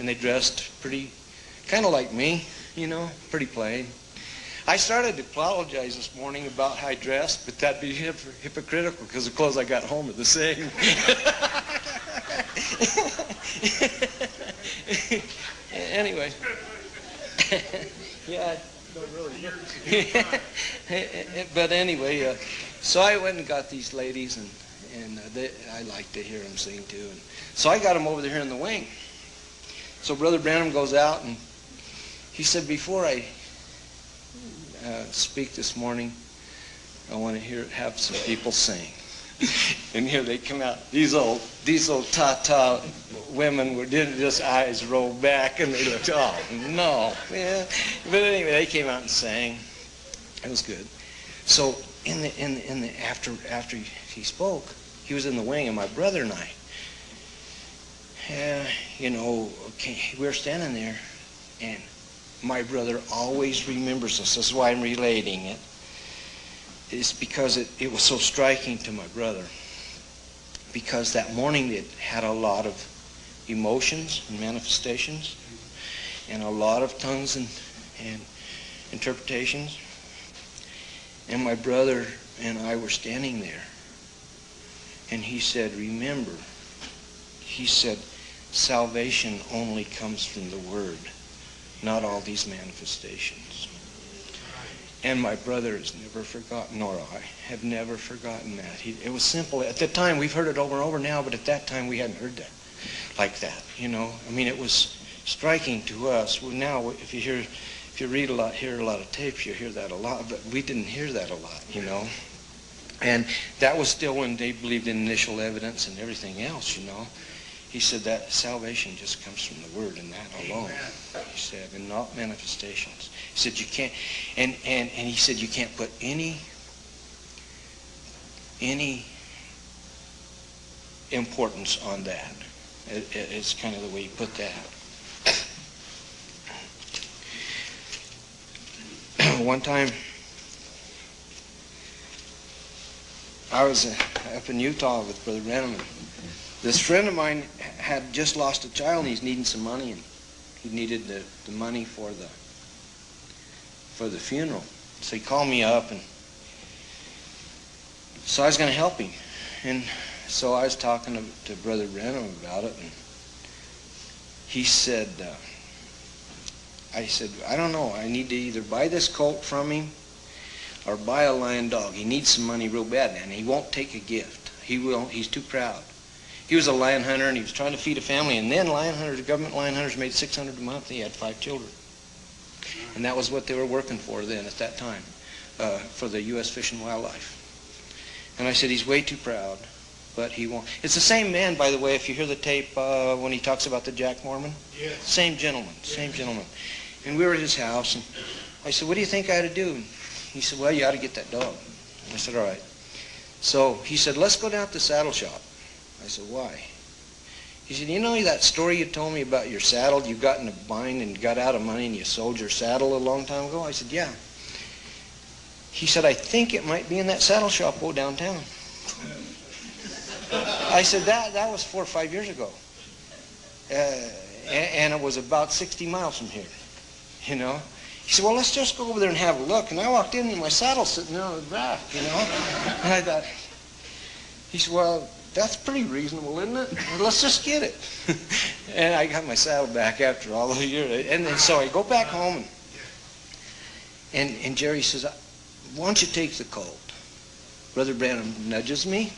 they dressed pretty, kind of like me, pretty plain. I started to apologize this morning about how I dressed, but that'd be hypocritical, because the clothes I got home are the same. Anyway. Yeah, no, really. But anyway, so I went and got these ladies, and I like to hear them sing too. And so I got them over there in the wing. So Brother Branham goes out, and he said, "Before I speak this morning, I want to have some people sing." And here they come out. These old ta-ta women didn't just eyes roll back, and they looked, "Oh no, yeah." But anyway, they came out and sang. It was good. So after he spoke, he was in the wing, and my brother and I, we were standing there, and my brother always remembers this. This is why I'm relating it. It's because it was so striking to my brother. Because that morning it had a lot of emotions and manifestations, and a lot of tongues and interpretations. And my brother and I were standing there, and he said, "Remember," he said, "salvation only comes from the Word, not all these manifestations." And my brother has never forgotten, nor I have never forgotten that. It was simple. At the time, we've heard it over and over now, but at that time we hadn't heard that like that, I mean, it was striking to us. Well, now, if you read a lot, hear a lot of tapes, you hear that a lot, but we didn't hear that a lot, And that was still when they believed in initial evidence and everything else, He said that salvation just comes from the Word, and that alone. He said, and not manifestations. He said you can't, and he said you can't put any importance on that. It's kind of the way he put that. One time, I was up in Utah with Brother Branham. This friend of mine had just lost a child, and he's needing some money, and he needed the money for the funeral. So he called me up, and so I was going to help him. And so I was talking to Brother Branham about it, and he said, I said, "I don't know. I need to either buy this colt from him or buy a lion dog. He needs some money real bad, and he won't take a gift. He's too proud." He was a lion hunter, and he was trying to feed a family, and then government lion hunters made $600 a month, and he had 5 children. And that was what they were working for then at that time, for the U.S. Fish and Wildlife. And I said, he's way too proud, but he won't. It's the same man, by the way, if you hear the tape when he talks about the Jack Mormon. Yes. Same gentleman, same gentleman. And we were at his house, and I said, what do you think I ought to do? And he said, well, you ought to get that dog. I said, all right. So he said, let's go down to the saddle shop. I said, why? He said, you know that story you told me about your saddle? You got in a bind and got out of money and you sold your saddle a long time ago? I said, yeah. He said, I think it might be in that saddle shop downtown. I said, that was 4 or 5 years ago. And it was about 60 miles from here, you know. He said, well, let's just go over there and have a look. And I walked in and my saddle's sitting there on the back, you know. And I thought, he said, well, that's pretty reasonable, isn't it? Well, let's just get it. And I got my saddle back after all those years. And then, so I go back home, and Jerry says, why don't you take the colt? Brother Branham nudges me.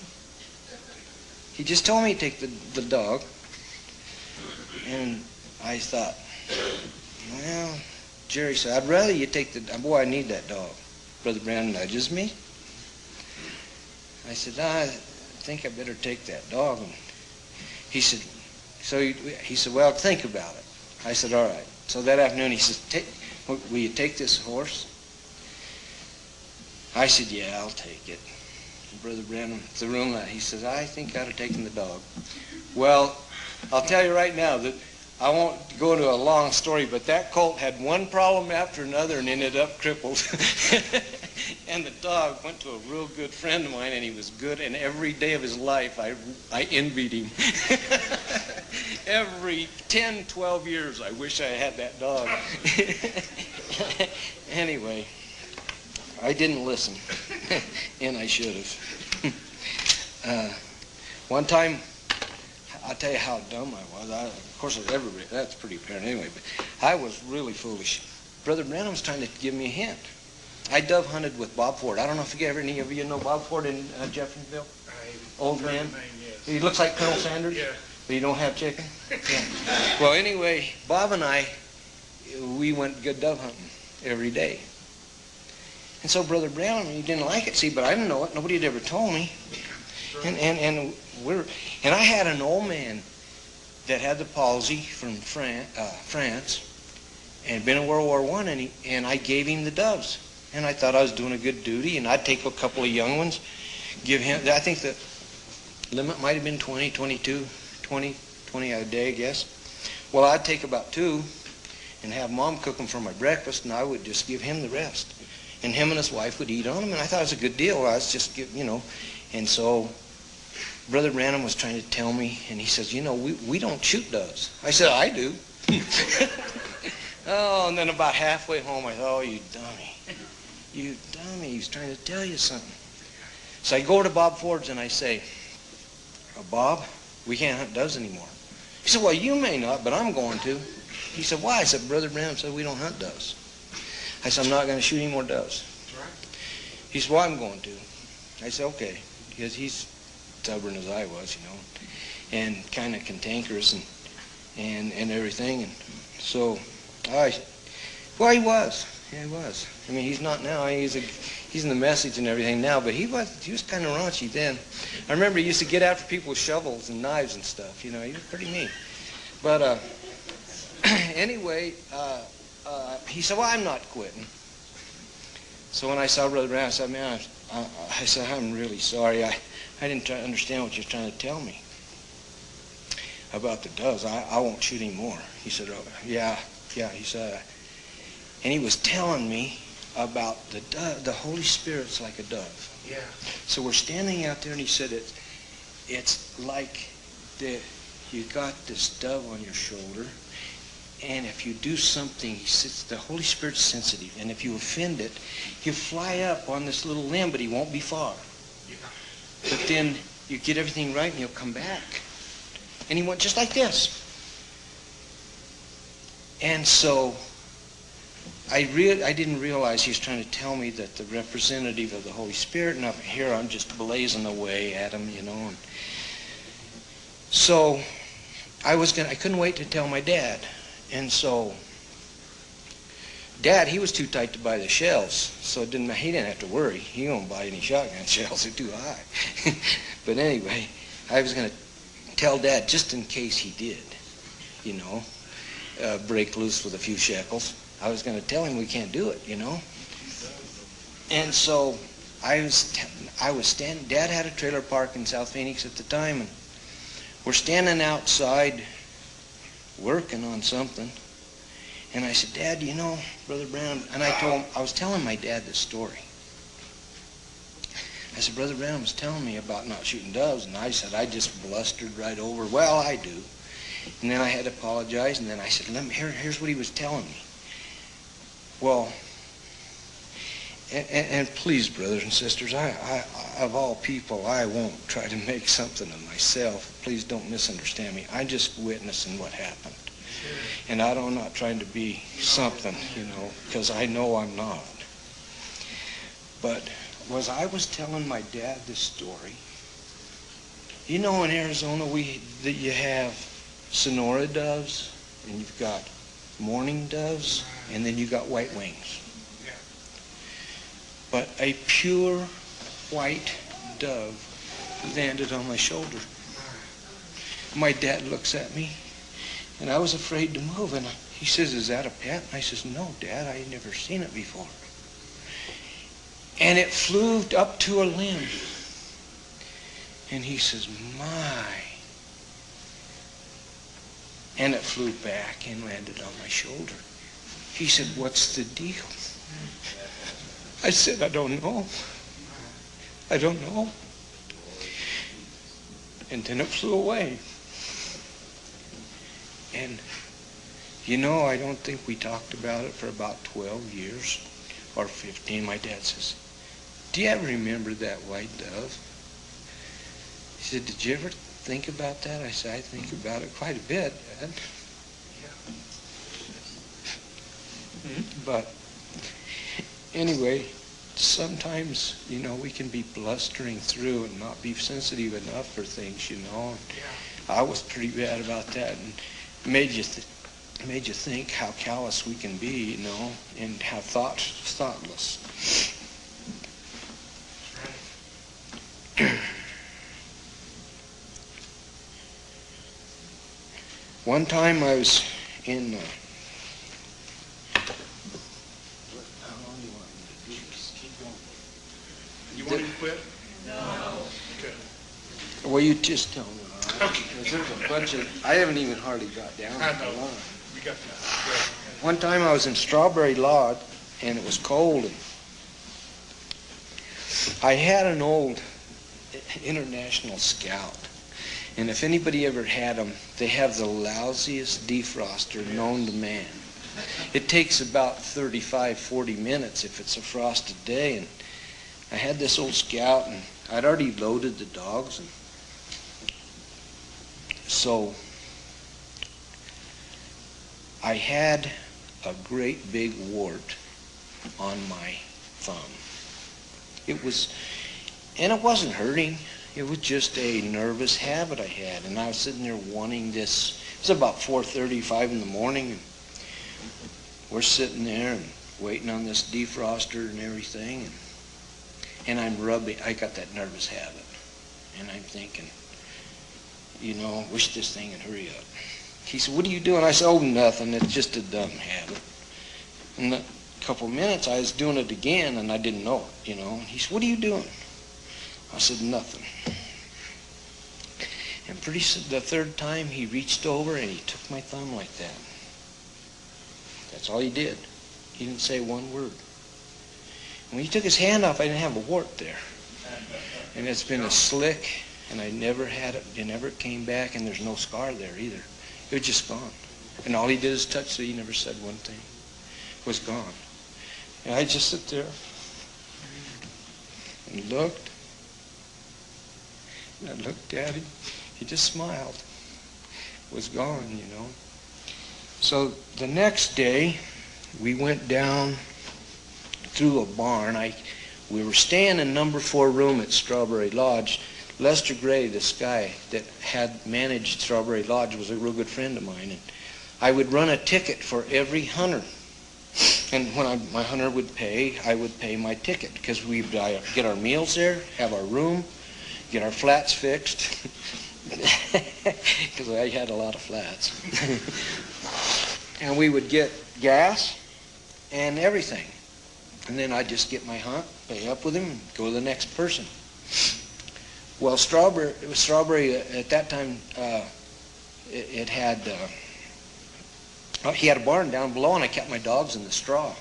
He just told me to take the dog. And I thought, well, Jerry said, I'd rather you take boy, I need that dog. Brother Branham nudges me. I said, I think I better take that dog. And he said, he said, well, think about it. I said, all right. So that afternoon he said, will you take this horse? I said, yeah, I'll take it. And Brother Branham, the room, he says, I think I ought to take the dog. Well, I'll tell you right now that I won't go into a long story, but that colt had one problem after another and ended up crippled. And the dog went to a real good friend of mine, and he was good, and every day of his life I envied him. Every 10, 12 years I wish I had that dog. Anyway, I didn't listen, and I should have. One time, I'll tell you how dumb I was. Of course, everybody, that's pretty apparent anyway, but I was really foolish. Brother Branham was trying to give me a hint. I dove hunted with Bob Ford. I don't know if any of you know Bob Ford in Jeffersonville? Old man? Yes. He looks like Colonel Sanders? Yeah. But you don't have chicken? Yeah. Well, anyway, Bob and I, we went good dove hunting every day. And so Brother Branham, he didn't like it, see, but I didn't know it. Nobody had ever told me. And I had an old man that had the palsy from France and had been in World War I, and I gave him the doves. And I thought I was doing a good duty, and I'd take a couple of young ones, give him, I think the limit might have been 20 a day, I guess. Well, I'd take about 2 and have Mom cook them for my breakfast, and I would just give him the rest. And him and his wife would eat on them, and I thought it was a good deal. I was just, and so Brother Branham was trying to tell me, and he says, we don't shoot doves. I said, I do. Oh, and then about halfway home, I thought, oh, you dummy. You dummy, he's trying to tell you something. So I go over to Bob Ford's and I say, Bob, we can't hunt doves anymore. He said, well, you may not, but I'm going to. He said, why? I said, Brother Branham said we don't hunt doves. I said, I'm not going to shoot any more doves. He said, well, I'm going to. I said, okay, because he's stubborn as I was, and kind of cantankerous and everything. And so he was. Yeah, he was. I mean, he's not now. He's in the message and everything now, but he was kind of raunchy then. I remember he used to get after people with shovels and knives and stuff. He was pretty mean. But anyway, he said, well, I'm not quitting. So when I saw Brother Brown, I said, man, I said, I'm really sorry. I didn't understand what you're trying to tell me about the doves. I won't shoot anymore. He said, oh, yeah. He said, and he was telling me about the Holy Spirit's like a dove. Yeah. So we're standing out there, and he said, it's like you got this dove on your shoulder, and if you do something, he says, the Holy Spirit's sensitive, and if you offend it, he'll fly up on this little limb, but he won't be far. Yeah. But then you get everything right, and he'll come back. And he went just like this. And so I didn't realize he was trying to tell me that the representative of the Holy Spirit, and up here I'm just blazing away at him, And so I couldn't wait to tell my dad. And so Dad, he was too tight to buy the shells, so he didn't have to worry. He won't buy any shotgun shells. They're too high. But anyway, I was going to tell Dad just in case he did, break loose with a few shekels. I was going to tell him we can't do it, And so I was standing. Dad had a trailer park in South Phoenix at the time, and we're standing outside working on something. And I said, Dad, Brother Brown, and I was telling my dad this story. I said, Brother Brown was telling me about not shooting doves, and I said, I just blustered right over. Well, I do. And then I had to apologize, and then I said, here's what he was telling me. Well, and please, brothers and sisters, I of all people, I won't try to make something of myself. Please don't misunderstand me. I'm just witnessing what happened. And I'm not trying to be something, because I know I'm not. But I was telling my dad this story. In Arizona, you have Sonora doves, and you've got mourning doves, and then you've got white wings. But a pure white dove landed on my shoulder. My dad looks at me, and I was afraid to move, and he says, is that a pet? And I says, no, Dad, I had never seen it before. And it flew up to a limb. And he says, my. And it flew back and landed on my shoulder. He said, what's the deal? I said, I don't know. I don't know. And then it flew away. And, I don't think we talked about it for about 12 years or 15. My dad says, do you ever remember that white dove? He said, did you ever think about that? I said, I think about it quite a bit, Dad. But anyway, sometimes, we can be blustering through and not be sensitive enough for things, I was pretty bad about that, and made you think how callous we can be, and how thoughtless. One time I was in. How long do you want me to do this? Keep going. You want me to quit? No. Okay. Well, you just tell me. Okay. There's a bunch of. I haven't even hardly got down. I know. We got that. One time I was in Strawberry Lodge, and it was cold, and I had an old International Scout. And if anybody ever had them, they have the lousiest defroster known to man. It takes about 35, 40 minutes if it's a frosted day. And I had this old Scout, and I'd already loaded the dogs. And so I had a great big wart on my thumb. It wasn't hurting. It was just a nervous habit I had, and I was sitting there wanting this. It was about 4:30, 5 in the morning, and we're sitting there and waiting on this defroster and everything, and I'm rubbing. I got that nervous habit, and I'm thinking, wish this thing would hurry up. He said, what are you doing? I said, oh, nothing. It's just a dumb habit. In a couple of minutes, I was doing it again, and I didn't know it, And he said, what are you doing? I said, nothing. And the third time, he reached over and he took my thumb like that. That's all he did. He didn't say one word. When he took his hand off, I didn't have a wart there. And it's been a slick, and I never had it. It never came back, and there's no scar there either. It was just gone. And all he did is touch it. He never said one thing. It was gone. And I just sit there and looked. And I looked at him. He just smiled. It was gone, So the next day, we went down through a barn. We were staying in number 4 room at Strawberry Lodge. Lester Gray, this guy that had managed Strawberry Lodge, was a real good friend of mine. And I would run a ticket for every hunter And when my hunter would pay, I would pay my ticket, because we'd get our meals there, have our room, get our flats fixed, because I had a lot of flats. And we would get gas and everything. And then I'd just get my hunt, pay up with him, and go to the next person. Well, Strawberry at that time, it had... he had a barn down below, and I kept my dogs in the straw.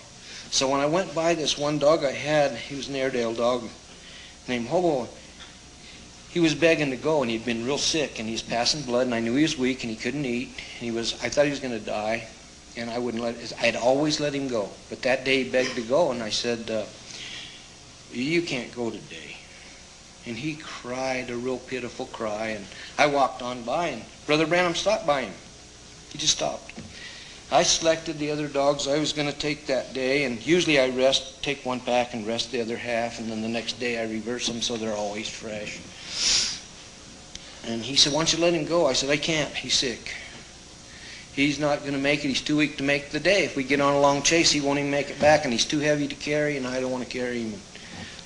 So when I went by this one dog I had, he was an Airedale dog named Hobo. He was begging to go, and he'd been real sick, and he was passing blood, and I knew he was weak, and he couldn't eat. And I thought he was going to die, and I wouldn't I'd always let him go. But that day he begged to go, and I said, you can't go today. And he cried a real pitiful cry, and I walked on by, and Brother Branham stopped by him. He just stopped. I selected the other dogs I was going to take that day, and usually I take one pack and rest the other half, and then the next day I reverse them so they're always fresh. And he said, why don't you let him go? I said, I can't. He's sick. He's not going to make it. He's too weak to make the day. If we get on a long chase, he won't even make it back, and he's too heavy to carry, and I don't want to carry him.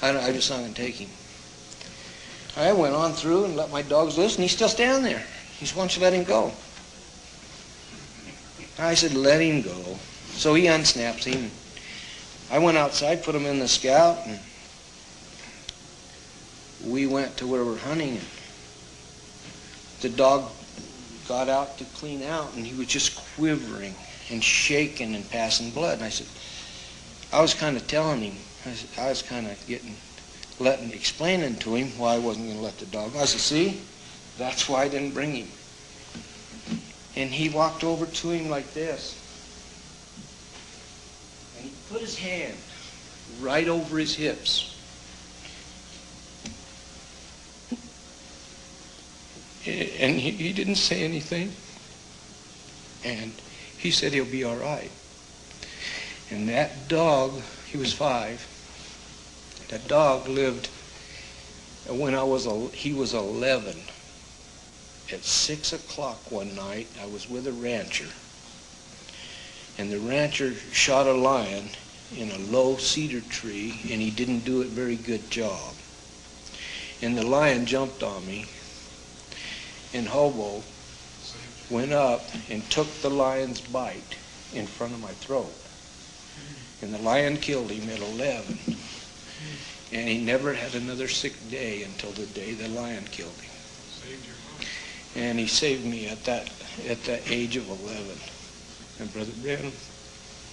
I'm just not going to take him. I went on through and let my dogs loose, and he's still standing there. He said, why don't you let him go? I said, let him go. So he unsnaps him. I went outside, put him in the Scout, and we went to where we're hunting. And the dog got out to clean out, and he was just quivering and shaking and passing blood. And I said, I was kind of telling him, I was kind of explaining to him why I wasn't going to let the dog go. I said, see, that's why I didn't bring him. And he walked over to him like this. And he put his hand right over his hips. And he didn't say anything. And he said he'll be all right. And that dog, he was 5. That dog lived when he was 11. At 6 o'clock one night, I was with a rancher, and the rancher shot a lion in a low cedar tree, and he didn't do a very good job. And the lion jumped on me, and Hobo went up and took the lion's bite in front of my throat. And the lion killed him at 11. And he never had another sick day until the day the lion killed him. And he saved me at that age of 11. And Brother Branham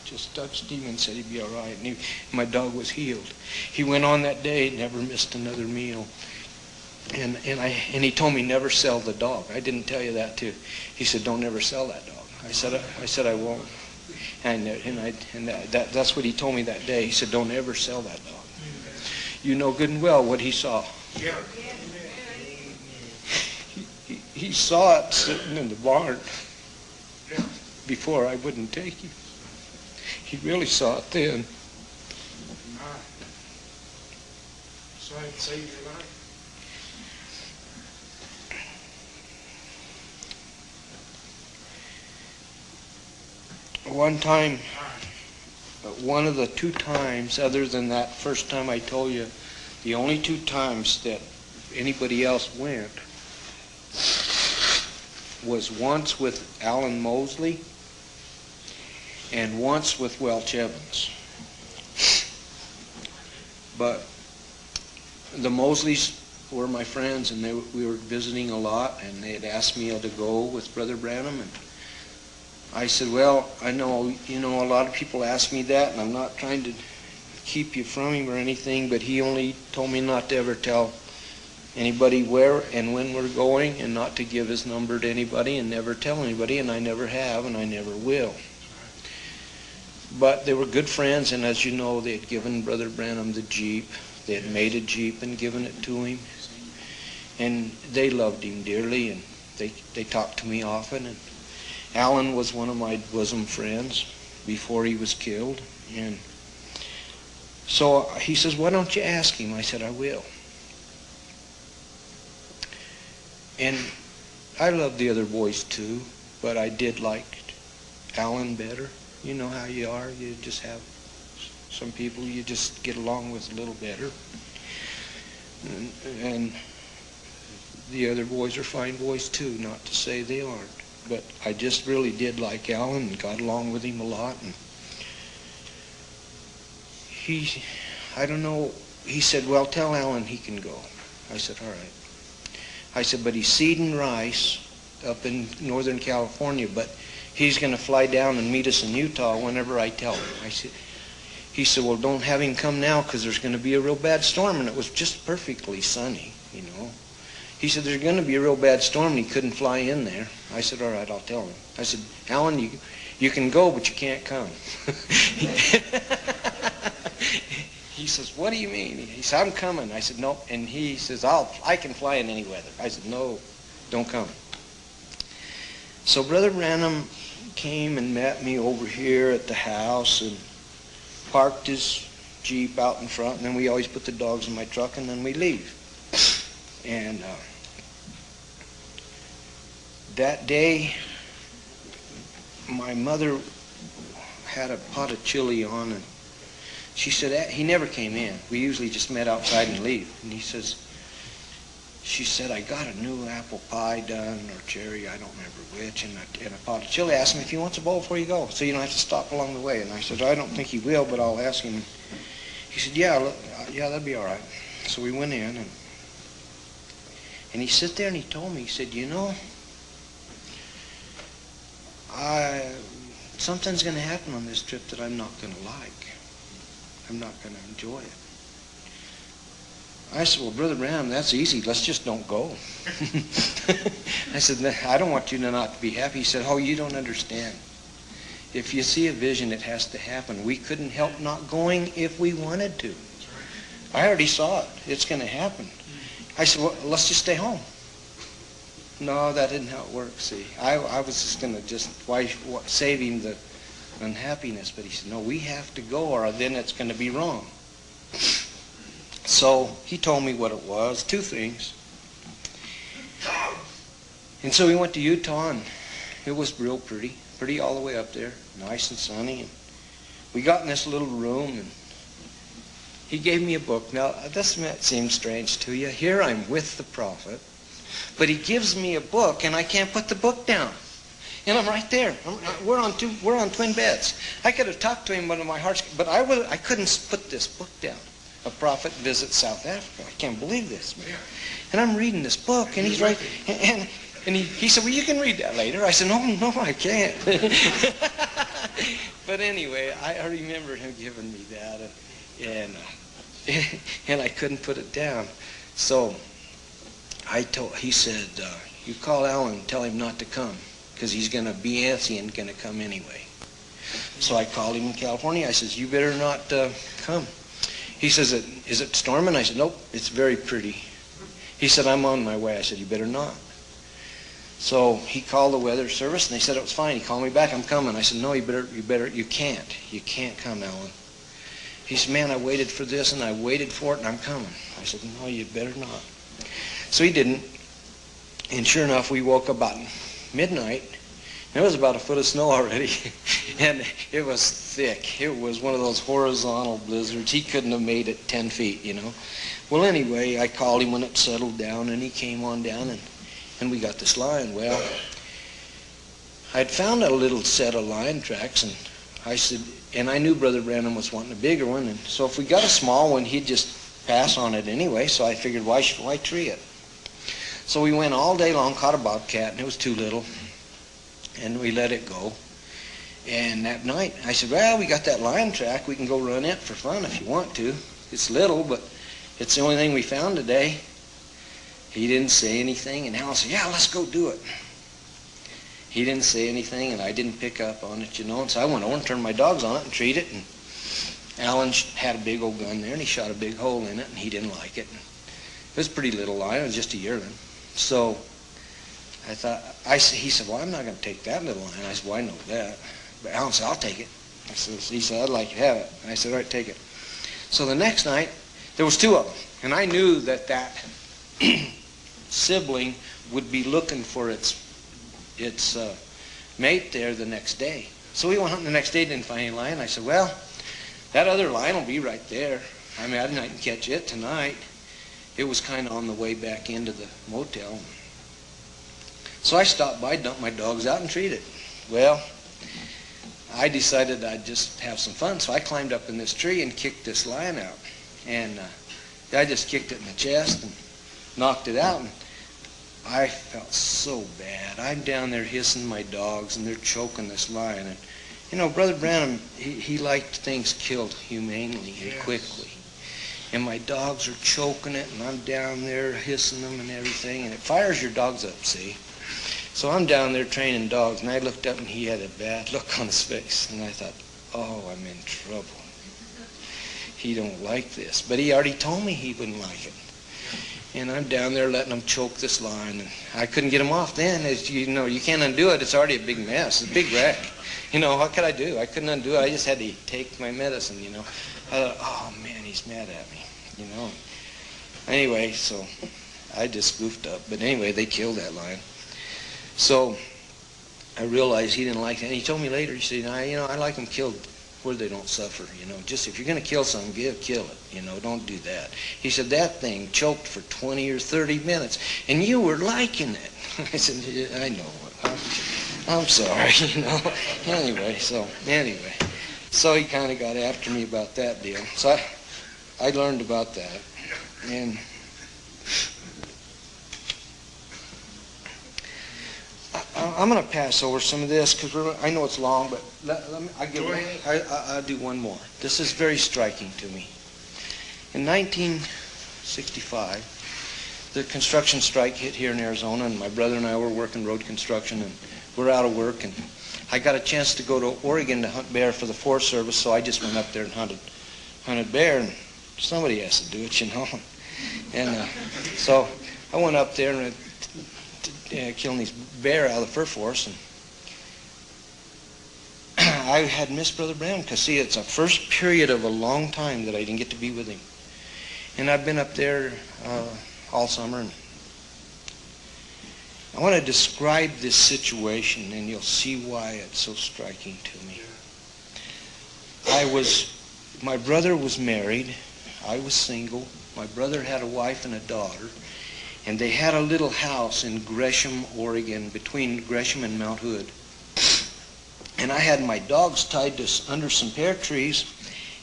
just touched him and said he'd be all right. And my dog was healed. He went on that day, never missed another meal. And he told me never sell the dog. I didn't tell you that too. He said, don't ever sell that dog. I said I won't. And that's what he told me that day. He said, don't ever sell that dog. You know good and well what he saw. Yeah. He saw it sitting in the barn before I wouldn't take him. He really saw it then. So it saved your life? One time, one of the 2 times, other than that first time I told you, the only 2 times that anybody else went was once with Alan Mosley and once with Welch Evans. But the Mosleys were my friends, and we were visiting a lot, and they had asked me to go with Brother Branham, and I said, well, I know, a lot of people ask me that, and I'm not trying to keep you from him or anything, but he only told me not to ever tell anybody where and when we're going, and not to give his number to anybody, and never tell anybody, and I never have, and I never will. But they were good friends, and as you know, they had given Brother Branham the Jeep. They had made a Jeep and given it to him. And they loved him dearly, and they talked to me often. And Alan was one of my bosom friends before he was killed. And so he says, why don't you ask him? I said, I will. And I loved the other boys too, but I did like Alan better, You know how you are. You just have some people you just get along with a little better. And the other boys are fine boys too, not to say they aren't. But I just really did like Alan and got along with him a lot. And I don't know, he said, well, tell Alan he can go. I said, all right. I said, but he's seeding rice up in Northern California, but he's going to fly down and meet us in Utah whenever I tell him. He said, well, don't have him come now because there's going to be a real bad storm. And it was just perfectly sunny, you know. He said, there's going to be a real bad storm, and he couldn't fly in there. I said, all right, I'll tell him. I said, Alan, you can go, but you can't come. He says, what do you mean? He said, I'm coming. I said, no. And he says, I can fly in any weather. I said, no, don't come. So Brother Branham came and met me over here at the house and parked his Jeep out in front, and then we always put the dogs in my truck, and then we leave. And that day, my mother had a pot of chili on, and she said, he never came in. We usually just met outside and leave. And she said, I got a new apple pie done, or cherry, I don't remember which, and a pot of chili. I asked him if he wants a bowl before you go, so you don't have to stop along the way. And I said, I don't think he will, but I'll ask him. He said, yeah, that'd be all right. So we went in, and he sat there and he told me, he said, you know, something's going to happen on this trip that I'm not going to like. I'm not going to enjoy it. I said, well, Brother Branham, that's easy. Let's just don't go. I said, I don't want you to not be happy. He said, oh, you don't understand. If you see a vision, it has to happen. We couldn't help not going if we wanted to. I already saw it. It's going to happen. I said, well, let's just stay home. No, that isn't how it works, see. I was just going to save him the unhappiness, but he said, no, we have to go or then it's going to be wrong. So he told me what it was, two things. And so we went to Utah, and it was real pretty all the way up there, nice and sunny. And we got in this little room, and he gave me a book. Now, this might seem strange to you. Here I'm with the prophet, but he gives me a book, and I can't put the book down. And I'm right there. We're on twin beds. I could have talked to him, but my heart's. But I couldn't put this book down. A prophet visits South Africa. I can't believe this, man. And I'm reading this book, and he's right. And he said, well, you can read that later. I said, no, I can't. But anyway, I remember him giving me that, and I couldn't put it down. So he said, you call Alan and tell him not to come, because he's going to be antsy and going to come anyway. So I called him in California. I says, you better not come. He says, is it storming? I said, nope, it's very pretty. He said, I'm on my way. I said, you better not. So he called the weather service, and they said it was fine. He called me back, I'm coming. I said, no, you can't come, Alan. He said, man, I waited for this, and I waited for it, and I'm coming. I said, no, you better not. So he didn't. And sure enough, we woke about midnight. There was about a foot of snow already, and it was thick. It was one of those horizontal blizzards. He couldn't have made it 10 feet, you know. Well, anyway, I called him when it settled down, and he came on down, and we got this line. Well, I'd found a little set of line tracks, and I said, and I knew Brother Branham was wanting a bigger one, and so if we got a small one, he'd just pass on it anyway, so I figured, why tree it? So we went all day long, caught a bobcat, and it was too little. And we let it go. And that night, I said, well, we got that line track. We can go run it for fun if you want to. It's little, but it's the only thing we found today. He didn't say anything, and Alan said, yeah, let's go do it. He didn't say anything, and I didn't pick up on it, you know. And so I went over and turned my dogs on it and treated it. And Alan had a big old gun there, and he shot a big hole in it, and he didn't like it. It was a pretty little line. It was just a yearling. So he said, well, I'm not going to take that little line. I said, well, I know that. But Alan said, I'll take it. He said, I'd like to have it. And I said, all right, take it. So the next night, there was two of them. And I knew that sibling would be looking for its mate there the next day. So we went hunting the next day, didn't find any lion. I said, well, that other lion will be right there. I mean, I can catch it tonight. It was kind of on the way back into the motel. So I stopped by, dumped my dogs out, and treated it. Well, I decided I'd just have some fun, so I climbed up in this tree and kicked this lion out. And I just kicked it in the chest and knocked it out. And I felt so bad. I'm down there hissing my dogs, and they're choking this lion. And, you know, Brother Branham, he liked things killed humanely and quickly. And my dogs are choking it, and I'm down there hissing them and everything, and it fires your dogs up, see? So I'm down there training dogs, and I looked up, and he had a bad look on his face. And I thought, oh, I'm in trouble. He don't like this. But he already told me he wouldn't like it. And I'm down there letting him choke this lion, and I couldn't get him off then. As you know, you can't undo it. It's already a big mess. It's a big wreck. You know, what could I do? I couldn't undo it. I just had to take my medicine, you know. I thought, oh, man, he's mad at me, you know. Anyway, so I just goofed up. But anyway, they killed that lion. So I realized he didn't like that. And he told me later, he said, I like them killed where they don't suffer, you know. Just if you're going to kill something, kill it, you know. Don't do that. He said, that thing choked for 20 or 30 minutes, and you were liking it. I said, yeah, I know. I'm sorry, you know. Anyway, so he kind of got after me about that deal. So I learned about that. And I'm going to pass over some of this because I know it's long, but I'll do one more. This is very striking to me. In 1965, the construction strike hit here in Arizona, and my brother and I were working road construction, and we're out of work, and I got a chance to go to Oregon to hunt bear for the Forest Service, so I just went up there and hunted bear, and somebody has to do it, you know. And so I went up there and killing these bear out of the fir forest, and I had missed Brother Branham because, see, it's a first period of a long time that I didn't get to be with him. And I've been up there all summer, and I want to describe this situation, and you'll see why it's so striking to me. My brother was married. I was single. My brother had a wife and a daughter, and they had a little house in Gresham, Oregon, between Gresham and Mount Hood. And I had my dogs tied under some pear trees,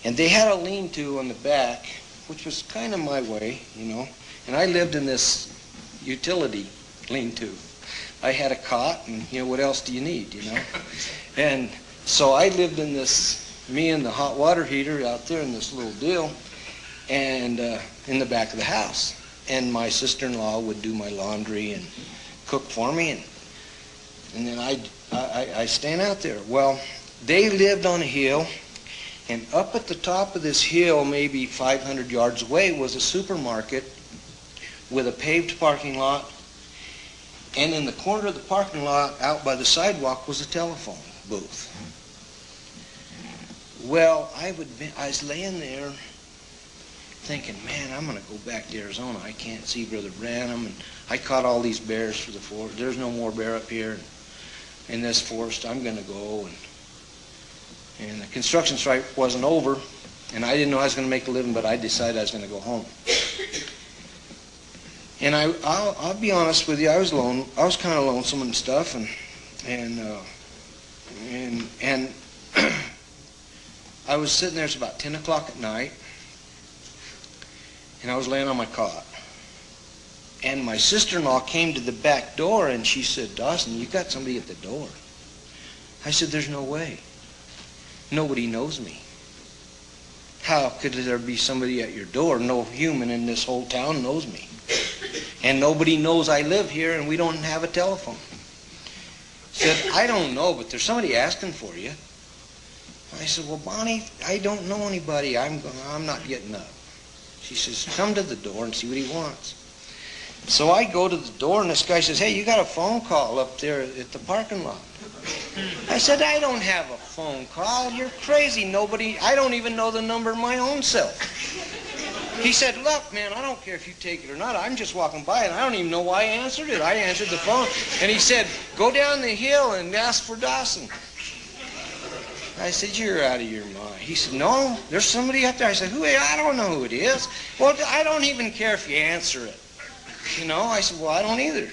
and they had a lean-to on the back, which was kind of my way, you know. And I lived in this utility lean-to. I had a cot, and, you know, what else do you need, you know? And so I lived in this, me and the hot water heater out there in this little deal, and in the back of the house. And my sister-in-law would do my laundry and cook for me, and then I stand out there. Well, they lived on a hill, and up at the top of this hill, maybe 500 yards away, was a supermarket with a paved parking lot, and in the corner of the parking lot, out by the sidewalk, was a telephone booth. Well, I was laying there thinking, man, I'm going to go back to Arizona. I can't see Brother Branham, and I caught all these bears for the forest. There's no more bear up here in this forest. I'm going to go, and the construction strike wasn't over, and I didn't know I was going to make a living, but I decided I was going to go home. And I'll be honest with you, I was kind of lonesome and stuff, and I was sitting there. It's about 10 o'clock at night, and I was laying on my cot. And my sister-in-law came to the back door, and she said, Dawson, you got somebody at the door. I said, there's no way. Nobody knows me. How could there be somebody at your door? No human in this whole town knows me. And nobody knows I live here, and we don't have a telephone. Said, I don't know, but there's somebody asking for you. I said, well, Bonnie, I don't know anybody. I'm not getting up. She says, come to the door and see what he wants. So I go to the door, and this guy says, hey, you got a phone call up there at the parking lot. I said, I don't have a phone call. You're crazy. I don't even know the number of my own self. He said, look, man, I don't care if you take it or not. I'm just walking by, and I don't even know why I answered it. I answered the phone. And he said, go down the hill and ask for Dawson. I said, you're out of your mind. He said, no, there's somebody up there. I said, who? I don't know who it is. Well, I don't even care if you answer it. You know, I said, well, I don't either.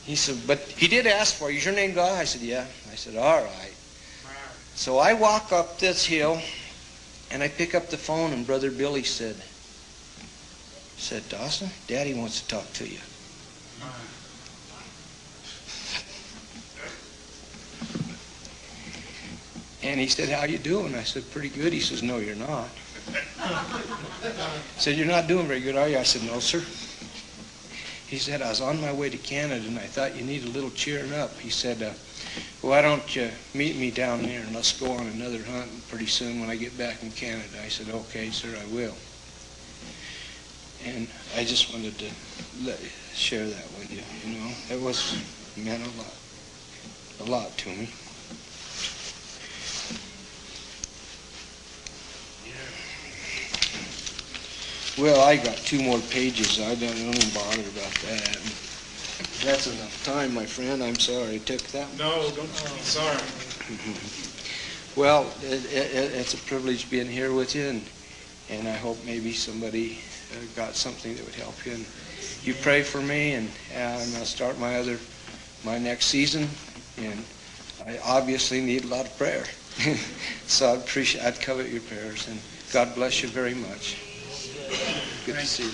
He said, but he did ask for you. Is your name God? I said, yeah. I said, all right. So I walk up this hill, and I pick up the phone, and Brother Billy said, Dawson, Daddy wants to talk to you. And he said, how you doing? I said, pretty good. He says, no, you're not. I said, you're not doing very good, are you? I said, no, sir. He said, I was on my way to Canada, and I thought you need a little cheering up. He said, why don't you meet me down there, and let's go on another hunt pretty soon when I get back in Canada. I said, okay, sir, I will. And I just wanted to share that with you, you know. It meant a lot to me. Well, I got 2 more pages. I don't even bother about that. That's enough time, my friend. I'm sorry I took that one. No, don't be sorry. Well, it's a privilege being here with you, and I hope maybe somebody got something that would help you. And you pray for me, and I'm going to start my next season, and I obviously need a lot of prayer. So I'd covet your prayers, and God bless you very much. Good to see you.